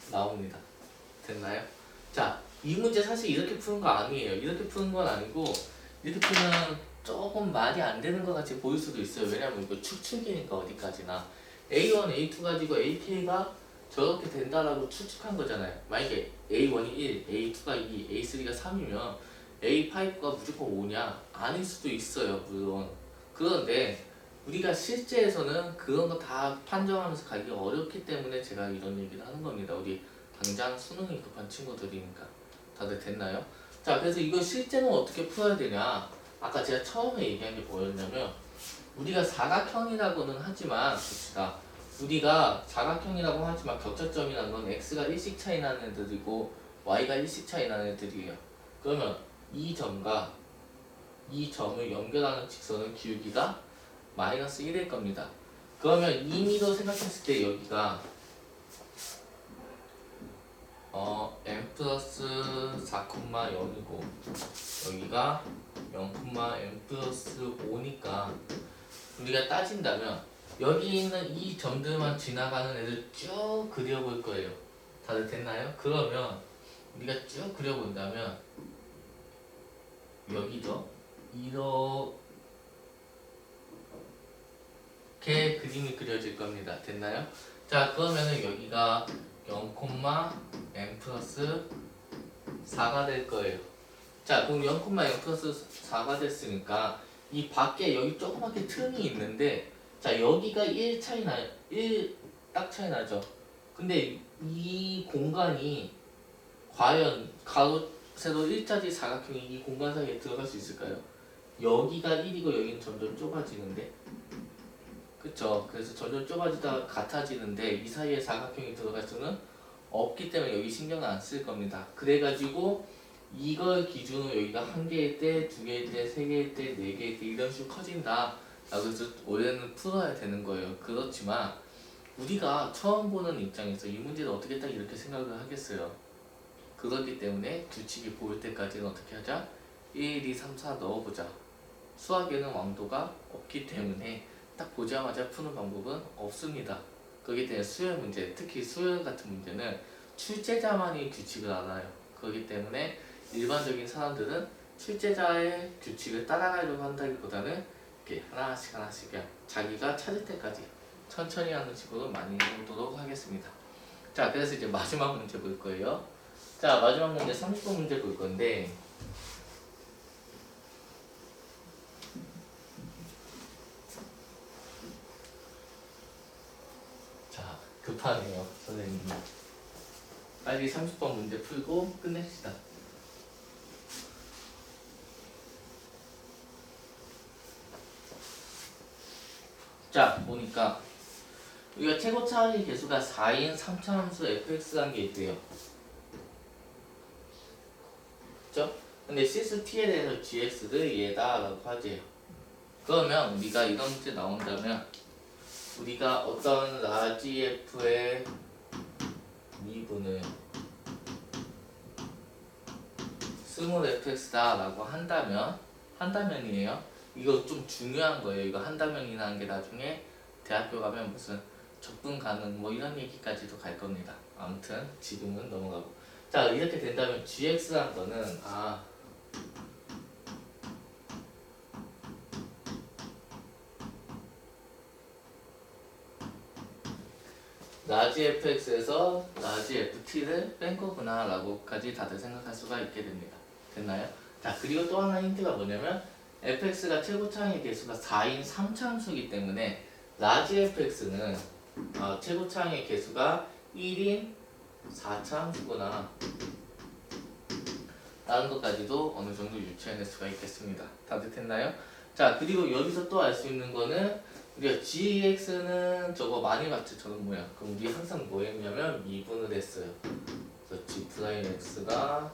나옵니다. 됐나요? 자, 이 문제 사실 이렇게 푸는 거 아니에요. 이렇게 푸는 건 아니고 이렇게 풀면 조금 말이 안 되는 것 같이 보일 수도 있어요. 왜냐면 이거 추측이니까 어디까지나 A1, A2 가지고 AK가 저렇게 된다라고 추측한 거잖아요. 만약에 A1이 1, A2가 2, A3가 3이면 A5가 무조건 5냐? 아닐 수도 있어요. 물론. 그런데 우리가 실제에서는 그런 거 다 판정하면서 가기 어렵기 때문에 제가 이런 얘기를 하는 겁니다. 우리 당장 수능이 급한 친구들이니까. 다들 됐나요? 자, 그래서 이거 실제는 어떻게 풀어야 되냐? 아까 제가 처음에 얘기한 게 뭐였냐면 우리가 사각형이라고는 하지만 봅시다. 우리가 사각형이라고 하지만 격차점이라는 건 x가 1씩 차이 나는 애들이고 y가 1씩 차이 나는 애들이에요. 그러면 이 점과 이 점을 연결하는 직선은 기울기가 마이너스 1일 겁니다. 그러면 2미터 생각했을 때 여기가 m 플러스 4,0이고 여기가 0,m 플러스 5니까 우리가 따진다면 여기 있는 이 점들만 지나가는 애들 쭉 그려볼 거예요. 다들 됐나요? 그러면 우리가 쭉 그려본다면 여기죠. 이렇게 그림이 그려질 겁니다. 됐나요? 자, 그러면은 여기가 0,m 플러스 4가 될 거예요. 자, 그럼 0,m 플러스 4가 됐으니까 이 밖에 여기 조그맣게 틈이 있는데 자, 여기가 1 차이 나요. 1 딱 차이 나죠. 근데 이 공간이 과연 가로 세로 일자지 사각형이 이 공간 사이에 들어갈 수 있을까요? 여기가 1이고 여기는 점점 좁아지는데 그쵸? 그래서 점점 좁아지다가 같아지는데 이 사이에 사각형이 들어갈 수는 없기 때문에 여기 신경을 안 쓸 겁니다. 그래가지고 이걸 기준으로 여기가 한 개일 때, 두 개일 때, 세 개일 때, 네 개일 때 이런 식으로 커진다. 그래서 원래는 풀어야 되는 거예요. 그렇지만 우리가 처음 보는 입장에서 이 문제를 어떻게 딱 이렇게 생각을 하겠어요. 그렇기 때문에 규칙이 보일 때까지는 어떻게 하자? 1, 2, 3, 4 넣어보자. 수학에는 왕도가 없기 때문에 딱 보자마자 푸는 방법은 없습니다. 그렇기 때문에 수열 문제, 특히 수열 같은 문제는 출제자만이 규칙을 알아요. 그렇기 때문에 일반적인 사람들은 출제자의 규칙을 따라가려고 한다기보다는 이렇게 하나씩 그냥 자기가 찾을 때까지 천천히 하는 식으로 많이 해보도록 하겠습니다. 자, 그래서 이제 마지막 문제 볼 거예요. 자, 마지막 문제 30번 문제 볼 건데 자, 급하네요, 선생님. 빨리 30번 문제 풀고 끝냅시다. 자, 보니까 우리가 최고 차이 계수가 4인 3차함수 fx라는 게 있대요. 그쵸? 근데 시스 t에 대해서 gx를 얘다 라고 하지. 그러면 우리가 이런 문제 나온다면 우리가 어떤 라지 f의 미분을 스몰 fx다 라고 한다면이에요. 이거 좀 중요한 거예요. 이거 한다면이라는 게 나중에 대학교 가면 무슨 적분 가능 뭐 이런 얘기까지도 갈 겁니다. 아무튼 지금은 넘어가고. 자, 이렇게 된다면 gx라는 거는 라지 fx에서 라지 ft를 뺀 거구나 라고까지 다들 생각할 수가 있게 됩니다. 됐나요? 자, 그리고 또 하나 힌트가 뭐냐면 fx가 최고차항의 개수가 4인 3차함수이기 때문에 라지 fx는 최고차항의 개수가 1인 4차함수구나 라는 것까지도 어느 정도 유추해낼 수가 있겠습니다. 다들 됐나요? 자, 그리고 여기서 또 알 수 있는 거는 우리가 gx는 저거 많이 봤죠, 저런 모양. 그럼 우리 항상 뭐 했냐면 미분을 했어요. 그래서 g'x가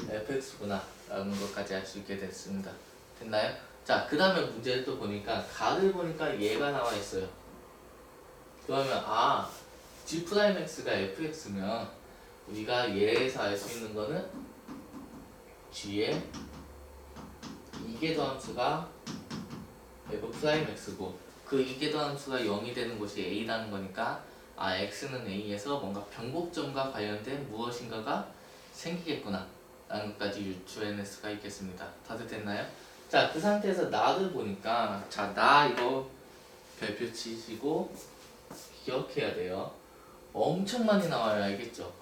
fx구나 라는 것까지 알 수 있게 됐습니다. 됐나요? 자, 그 다음에 문제를 또 보니까 가를 보니까 얘가 나와 있어요. 그러면 G'X가 fx면 우리가 얘에서 알 수 있는 거는 G의 이계도함수가 f'x고 그 이계도함수가 0이 되는 곳이 A라는 거니까 X는 A에서 뭔가 변곡점과 관련된 무엇인가가 생기겠구나 라는 것까지 유추해낼 수가 있겠습니다. 다들 됐나요? 자, 그 상태에서 나를 보니까 자, 나 이거 별표 치시고 기억해야 돼요. 엄청 많이 나와요. 알겠죠?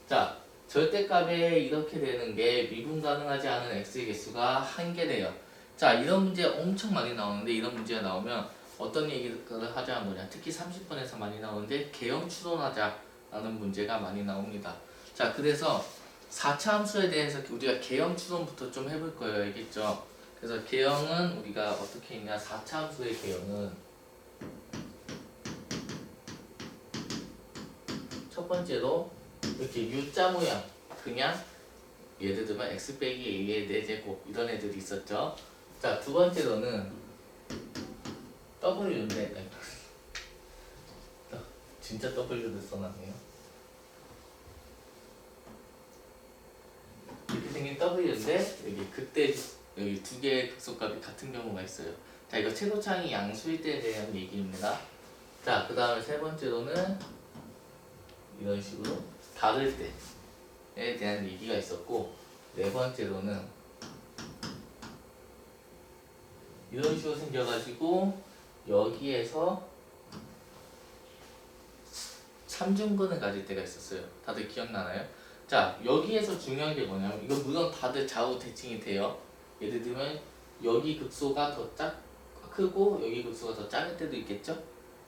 자, 절대값에 이렇게 되는 게 미분 가능하지 않은 x의 개수가 한 개래요. 자, 이런 문제 엄청 많이 나오는데 이런 문제가 나오면 어떤 얘기를 하자는 거냐. 특히 30번에서 많이 나오는데 개형 추론하자라는 문제가 많이 나옵니다. 자, 그래서 4차 함수에 대해서 우리가 개형 추론부터 좀 해볼 거예요. 알겠죠? 그래서 개형은 우리가 어떻게 했냐. 4차 함수의 개형은 첫 번째로 이렇게 U자 모양 그냥 예를 들면 x 빼기 a의 4제곱 이런 애들이 있었죠. 자, 두 번째로는 W인데 진짜 W를 써놨네요. 이렇게 생긴 W인데 여기 그때 여기 두 개의 극소값이 같은 경우가 있어요. 자, 이거 최고차항이 양수일 때에 대한 얘기입니다. 자, 그 다음에 세 번째로는 이런 식으로 다를 때에 대한 얘기가 있었고, 네 번째로는 이런 식으로 생겨가지고 여기에서 삼중근을 가질 때가 있었어요. 다들 기억나나요? 자, 여기에서 중요한 게 뭐냐면 이거 물론 다들 좌우 대칭이 돼요. 예를 들면 여기 극소가 더 크고 여기 극소가 더 작을 때도 있겠죠?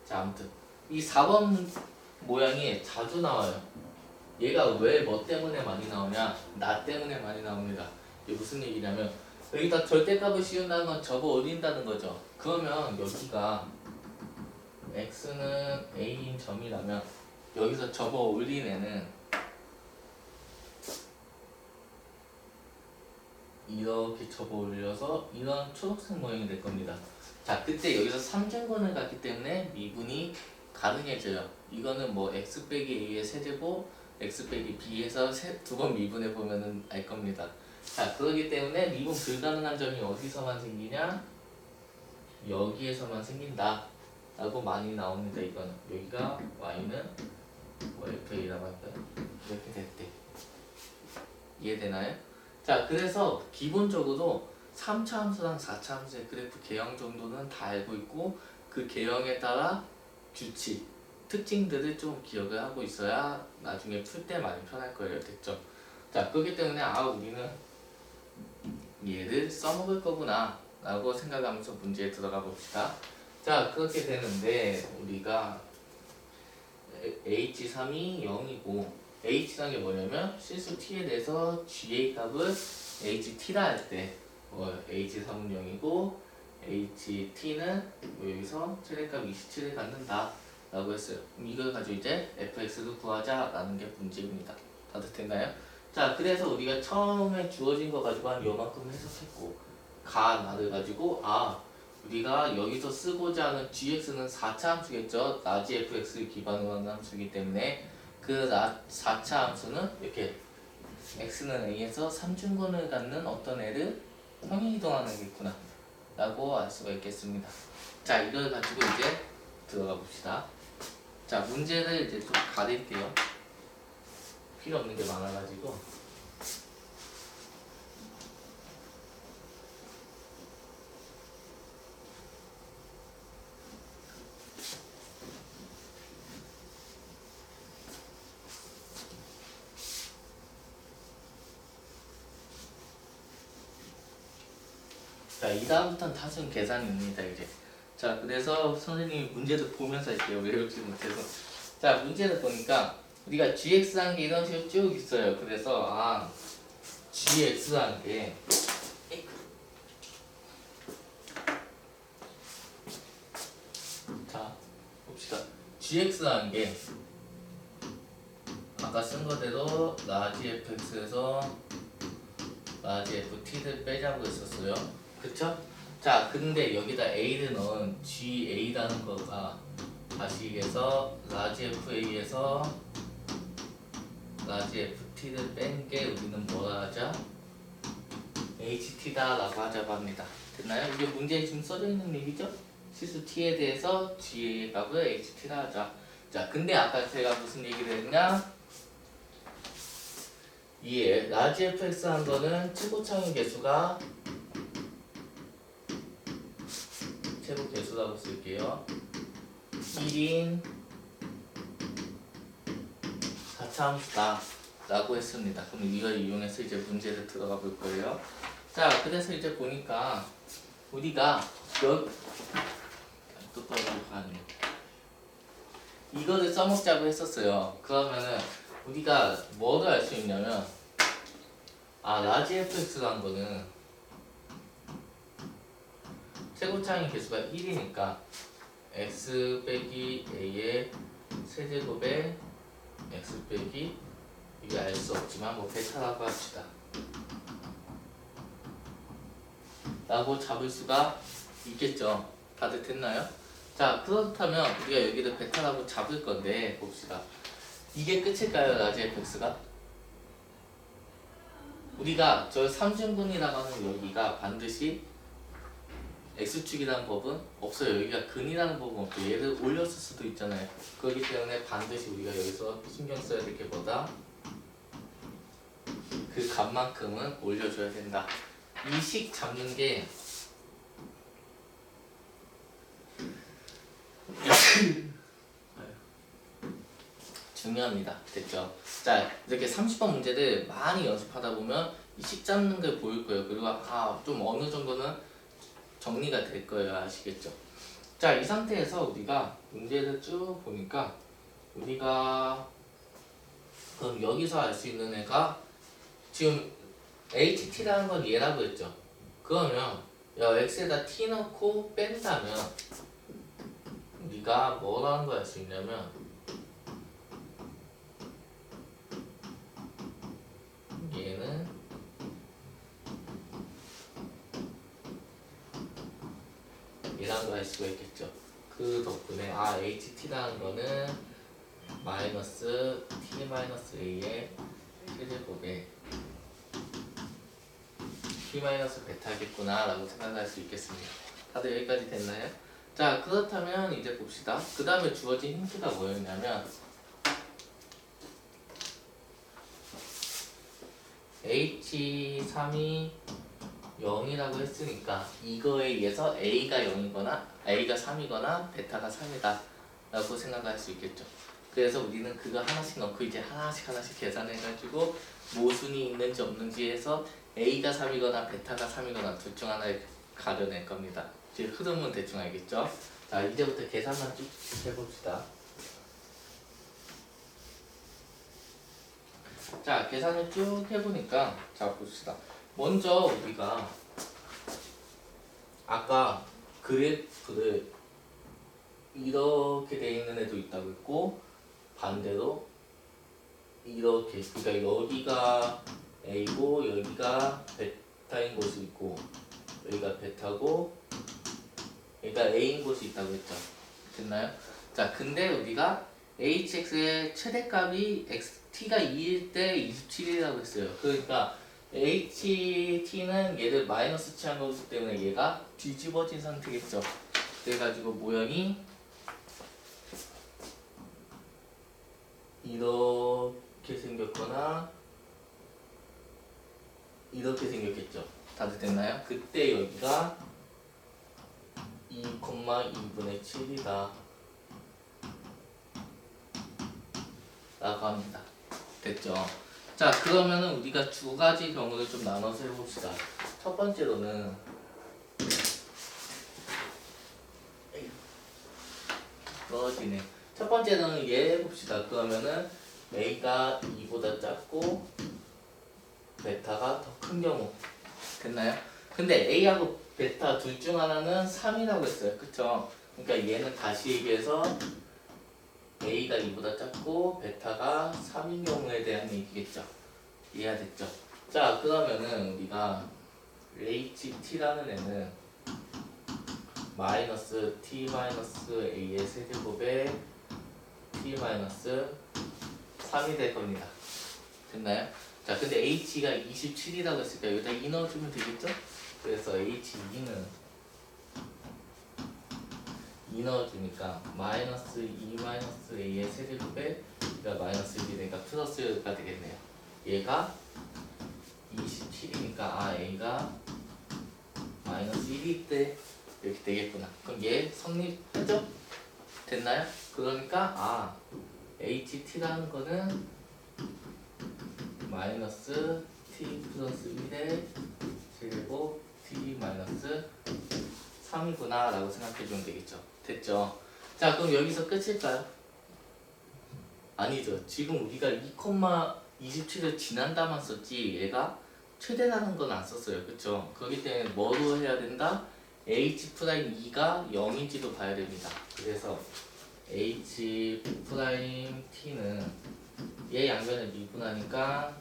자, 아무튼 이 4번 모양이 자주 나와요. 얘가 왜 뭐 때문에 많이 나오냐? 나 때문에 많이 나옵니다. 이게 무슨 얘기냐면 여기다 절대값을 씌운다는 건 접어 올린다는 거죠. 그러면 여기가 x는 a인 점이라면 여기서 접어 올린 애는 이렇게 접어 올려서 이런 초록색 모양이 될 겁니다. 자, 그때 여기서 삼중근을 갖기 때문에 미분이 가능해져요. 이거는 뭐 x 빼기 a의 세제곱 x 빼기 b에서 두 번 미분해 보면은 알 겁니다. 자, 그렇기 때문에 미분 불가능한 점이 어디서만 생기냐? 여기에서만 생긴다 라고 많이 나옵니다. 이거는 여기가 y는 뭐 fA라고 할까요? 이렇게 될 때 이해되나요? 자, 그래서 기본적으로 3차 함수랑 4차 함수의 그래프 개형 정도는 다 알고 있고 그 개형에 따라 규칙, 특징들을 좀 기억을 하고 있어야 나중에 풀 때 많이 편할 거예요. 됐죠? 자, 그렇기 때문에 우리는 얘를 써먹을 거구나 라고 생각하면서 문제에 들어가 봅시다. 자, 그렇게 되는데 우리가 H3이 0이고 H라는 게 뭐냐면 실수 T에 대해서 GA 값을 HT라 할 때 H3은 0이고 HT는 여기서 최대값 27을 갖는다 라고 했어요. 그럼 이걸 가지고 이제 fx를 구하자 라는 게 문제입니다. 다들 됐나요? 자, 그래서 우리가 처음에 주어진 거 가지고 한 요만큼 해석했고 나를 가지고 우리가 여기서 쓰고자 하는 gx는 4차 함수겠죠. 라지 fx를 기반으로 하는 함수이기 때문에 그 4차 함수는 이렇게 x는 a에서 삼중근을 갖는 어떤 애를 평행이동하는 게 있구나 라고 알 수가 있겠습니다. 자, 이걸 가지고 이제 들어가 봅시다. 자, 문제를 이제 좀 가릴게요. 필요 없는 게 많아가지고. 자, 이 다음부터는 단순 계산입니다. 이제. 자, 그래서 선생님이 문제를 보면서 할게요. 외우지 못해서. 자, 문제를 보니까 우리가 gx라는 게 이런 식으로 쭉 있어요. 그래서 gx라는 게 자, 봅시다. gx라는 게 아까 쓴 거대로 라지 fx에서 라지 ft를 빼자고 했었어요. 그쵸? 자, 근데 여기다 a를 넣은 ga라는 거가 다시 해서 라지 FA에서 라지 FT를 뺀 게 우리는 뭐라 하자? HT다 라고 하자고 합니다. 됐나요? 이게 문제에 지금 써져 있는 얘기죠? 시수 T에 대해서 G의 값을 HT라 하자. 자, 근데 아까 제가 무슨 얘기를 했냐? 이 라지 fx 한 거는 최고차의 개수가 최고 개수라고 쓸게요. 1인 4차함수다 라고 했습니다. 그럼 이걸 이용해서 이제 문제를 들어가 볼 거예요. 자, 그래서 이제 보니까 우리가 또 떨어지고 가네. 이거를 써먹자고 했었어요. 그러면은 우리가 뭐를 알 수 있냐면 라지 fx라는 거는 최고차의 개수가 1이니까 x 빼기 a의 세제곱에 x 빼기 이게 알 수 없지만 뭐 베타라고 합시다 라고 잡을 수가 있겠죠. 다들 됐나요? 자, 그렇다면 우리가 여기를 베타라고 잡을 건데 봅시다. 이게 끝일까요? 라지 fx가? 우리가 저 3중분이라고 하는 여기가 반드시 x축이라는 법은 없어요. 여기가 근이라는 법은 없고 얘를 올렸을 수도 있잖아요. 그렇기 때문에 반드시 우리가 여기서 신경 써야 될 게 뭐다? 그 값만큼은 올려줘야 된다. 이 식 잡는 게 중요합니다. 됐죠? 자, 이렇게 30번 문제를 많이 연습하다 보면 이 식 잡는 게 보일 거예요. 그리고 좀 어느 정도는 정리가 될 거예요. 아시겠죠? 자, 이 상태에서 우리가 문제를 쭉 보니까 우리가 그럼 여기서 알 수 있는 애가 지금 HT라는 건 얘라고 했죠. 그러면 x에다 t 넣고 뺀다면 우리가 뭐라는 걸 알 수 있냐면 얘는 얘라는 걸 알 수가 있겠죠. 그 덕분에 HT라는 거는 마이너스 t 마이너스 a의 세제곱에 t 마이너스 베타겠구나 라고 생각할 수 있겠습니다. 다들 여기까지 됐나요? 자, 그렇다면 이제 봅시다. 그 다음에 주어진 힌트가 뭐였냐면 H3이 0이라고 했으니까 이거에 의해서 A가 0이거나 A가 3이거나 베타가 3이다 라고 생각할 수 있겠죠. 그래서 우리는 그거 하나씩 넣고 이제 하나씩 계산해가지고 모순이 있는지 없는지 해서 A가 3이거나 베타가 3이거나 둘 중 하나를 가려낼 겁니다. 이제 흐름은 대충 알겠죠? 자, 이제부터 계산만 쭉 해봅시다. 자, 계산을 쭉 해보니까 자, 봅시다. 먼저 우리가 아까 그래프를 이렇게 돼 있는 애도 있다고 했고 반대로 이렇게, 그러니까 여기가 A고 여기가 베타인 곳이 있고 여기가 베타고 여기가 A인 곳이 있다고 했죠. 됐나요? 자, 근데 우리가 hx의 최대값이 t가 2일 때 27이라고 했어요. 그러니까 ht는 얘를 마이너스 취한 거기 때문에 얘가 뒤집어진 상태겠죠. 그래가지고 모양이 이렇게 생겼거나 이렇게 생겼겠죠. 다들 됐나요? 그때 여기가 2,2분의 7이다 라고 합니다. 됐죠? 자, 그러면은 우리가 두 가지 경우를 좀 나눠서 해봅시다. 첫 번째로는 떨어지네. 첫 번째는 얘 해봅시다. 그러면은 A가 2보다 작고 베타가 더 큰 경우. 됐나요? 근데 A하고 베타 둘 중 하나는 3이라고 했어요. 그쵸? 그러니까 얘는 다시 얘기해서 A가 2보다 작고 베타가 3인 경우에 대한 얘기겠죠. 이해가 됐죠? 자, 그러면은 우리가 HT라는 애는 마이너스 t 마이너스 a의 세제곱에 t 마이너스 3이 될 겁니다. 됐나요? 자, 근데 h가 27이라고 했으니까 여기다 2 넣어주면 되겠죠? 그래서 h2는 2 넣어주니까 마이너스 2 마이너스 a의 세제곱에 얘가 마이너스 1이니까 플러스가 되겠네요. 얘가 27이니까 a가 마이너스 1일 때 이렇게 되겠구나. 그럼 얘 성립하죠? 됐나요? 그러니까 ht라는 거는 마이너스 t 플러스 1의 제곱 t 마이너스 3이구나 라고 생각해주면 되겠죠. 됐죠? 자, 그럼 여기서 끝일까요? 아니죠. 지금 우리가 2,27을 지난다만 썼지 얘가 최대라는 건 안 썼어요. 그쵸? 그렇기 때문에 뭐로 해야 된다? h'2가 0인지도 봐야 됩니다. 그래서 h''t는 얘 양변을 미분하니까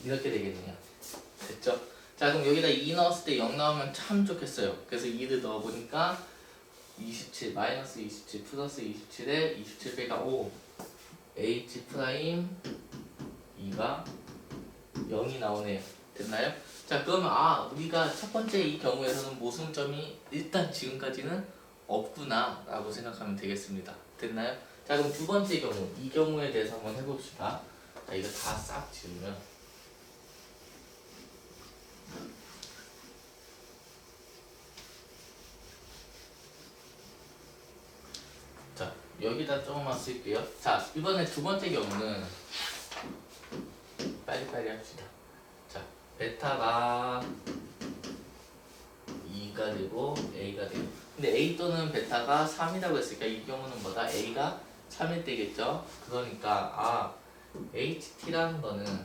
이렇게 되겠네요. 됐죠? 자, 그럼 여기다 2 넣었을 때 0 나오면 참 좋겠어요. 그래서 2를 넣어보니까 27, 마이너스 27 플러스 27에 27 빼가 5 h 프라임 2가 0이 나오네요. 됐나요? 자, 그러면 우리가 첫 번째 이 경우에서는 모순점이 일단 지금까지는 없구나 라고 생각하면 되겠습니다. 됐나요? 자, 그럼 두 번째 경우, 이 경우에 대해서 한번 해봅시다. 자, 이거 다 싹 지우면 자, 여기다 조금만 쓸게요. 자, 이번에 두 번째 경우는 빨리빨리 합시다. 자, 베타가 2가 되고 a가 돼요. 근데 a 또는 베타가 3이라고 했으니까 이 경우는 뭐다? a가 3일 때겠죠? 그러니까 ht라는 거는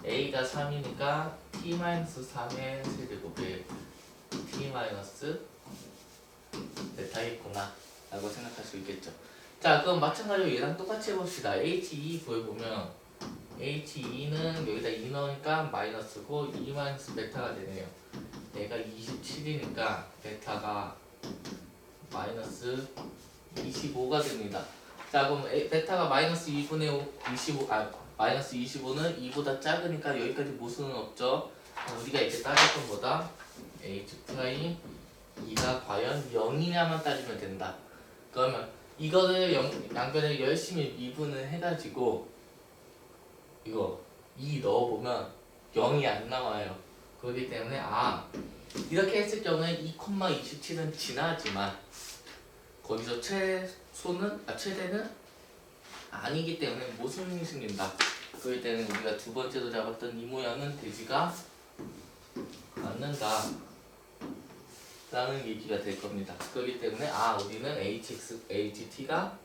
a가 3이니까 t-3의 세제곱에 t- 베타겠구나 라고 생각할 수 있겠죠. 자, 그럼 마찬가지로 얘랑 똑같이 해봅시다. h2 구해보면 h2는 여기다 2 넣으니까 마이너스고 2 마이너스 베타가 되네요. 얘가 27이니까 베타가 마이너스 25가 됩니다. 자, 그럼 베타가 마이너스 2분의 5, 25, 마이너스 25는 2보다 작으니까 여기까지 모순은 없죠. 우리가 이제 따질 건 뭐다? h 프라임 2가 과연 0이냐만 따지면 된다. 그러면 이거를 양변에 열심히 미분을 해가지고 이거 2 넣어보면 0이 안 나와요. 그렇기 때문에 이렇게 했을 경우에 2,27은 지나지만 거기서 최대는 아니기 때문에 모순이 생긴다. 그렇기 때문에 우리가 두 번째로 잡았던 이 모양은 되지가 않는다 라는 얘기가 될 겁니다. 그렇기 때문에 우리는 HT가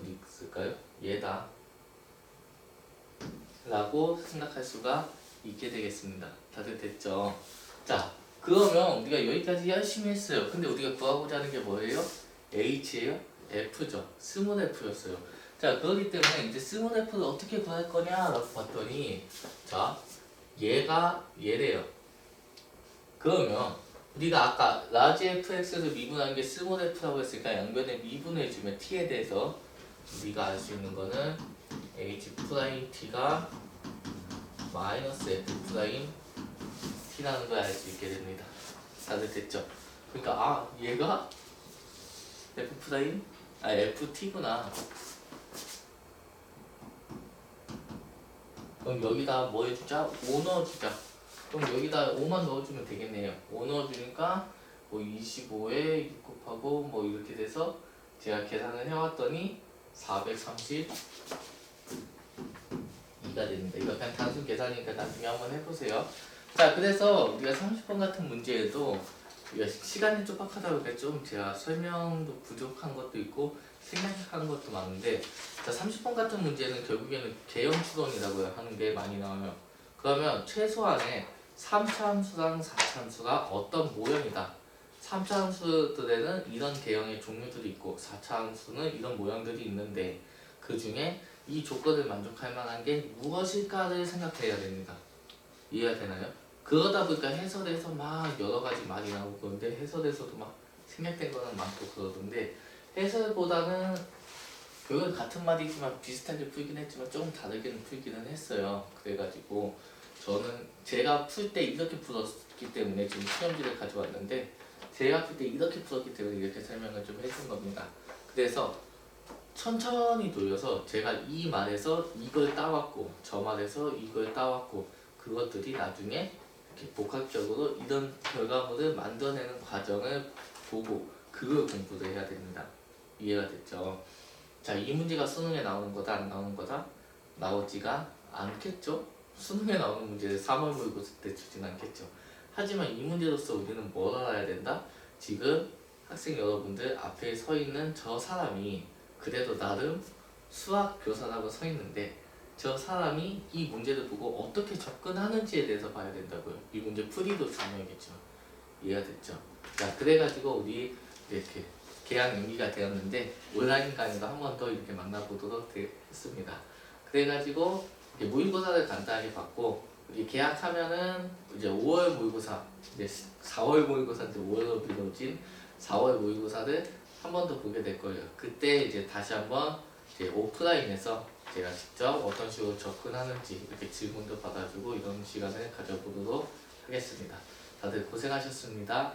어디 있을까요? 얘다 라고 생각할 수가 있게 되겠습니다. 다들 됐죠? 자, 그러면 우리가 여기까지 열심히 했어요. 근데 우리가 구하고자 하는 게 뭐예요? H예요? F죠. 스몰 F였어요. 자, 그렇기 때문에 이제 스몰 F를 어떻게 구할 거냐라고 봤더니 자, 얘가 얘래요. 그러면 우리가 아까 라지 fx를 미분하는 게 스몰 f라고 했으니까 양변에 미분해주면 t에 대해서 우리가 알 수 있는 거는 h 프라임 t가 마이너스 f 프라임 t라는 걸 알 수 있게 됩니다. 다들 됐죠? 그러니까 얘가 f 프라임 ft구나. 그럼 여기다 뭐 해주자? 5 넣어주자. 그럼 여기다 5만 넣어주면 되겠네요. 5 넣어주니까 뭐 25에 6 곱하고 뭐 이렇게 돼서 제가 계산을 해왔더니 432가 됩니다. 이거 그냥 단순 계산이니까 나중에 한번 해보세요. 자, 그래서 우리가 30번 같은 문제에도 우리가 시간이 촉박하다 보니까 좀 제가 설명도 부족한 것도 있고 생략한 것도 많은데, 자, 30번 같은 문제는 결국에는 개형 추론이라고 하는 게 많이 나와요. 그러면 최소한의 3차 함수랑 4차 함수가 어떤 모형이다. 3차 함수들에는 이런 개형의 종류들이 있고 4차 함수는 이런 모양들이 있는데 그 중에 이 조건을 만족할 만한 게 무엇일까를 생각해야 됩니다. 이해가 되나요? 그러다 보니까 해설에서 막 여러 가지 말이 나오고 그런데 해설에서도 막 생략된 거는 많고 그러던데 해설보다는 결국은 같은 말이지만 비슷하게 풀긴 했지만 조금 다르게는 풀기는 했어요. 그래가지고 저는 제가 풀 때 이렇게 풀었기 때문에 지금 시험지를 가져왔는데 제가 풀 때 이렇게 풀었기 때문에 이렇게 설명을 좀 해준 겁니다. 그래서 천천히 돌려서 제가 이 말에서 이걸 따왔고 저 말에서 이걸 따왔고 그것들이 나중에 이렇게 복합적으로 이런 결과물을 만들어내는 과정을 보고 그걸 공부를 해야 됩니다. 이해가 됐죠? 자, 이 문제가 수능에 나오는 거다 안 나오는 거다? 나오지가 않겠죠? 수능에 나오는 문제를 3월 모의고사 때 주진 않겠죠. 하지만 이 문제로서 우리는 뭘 알아야 된다? 지금 학생 여러분들 앞에 서 있는 저 사람이 그래도 나름 수학 교사라고 서 있는데 저 사람이 이 문제를 보고 어떻게 접근하는지에 대해서 봐야 된다고요. 이 문제 풀이도 중요하겠죠. 이해가 됐죠? 자, 그래가지고 우리 이렇게 계약 연기가 되었는데 온라인 강의도 한 번 더 이렇게 만나보도록 했습니다. 그래가지고 이렇게 모의고사를 간단하게 받고 우리 계약하면은 이제 5월 모의고사, 이제 4월 모의고사인데 5월로 미뤄진 4월 모의고사를 한 번 더 보게 될 거예요. 그때 이제 다시 한번 이제 오프라인에서 제가 직접 어떤 식으로 접근하는지 이렇게 질문도 받아주고 이런 시간을 가져보도록 하겠습니다. 다들 고생하셨습니다.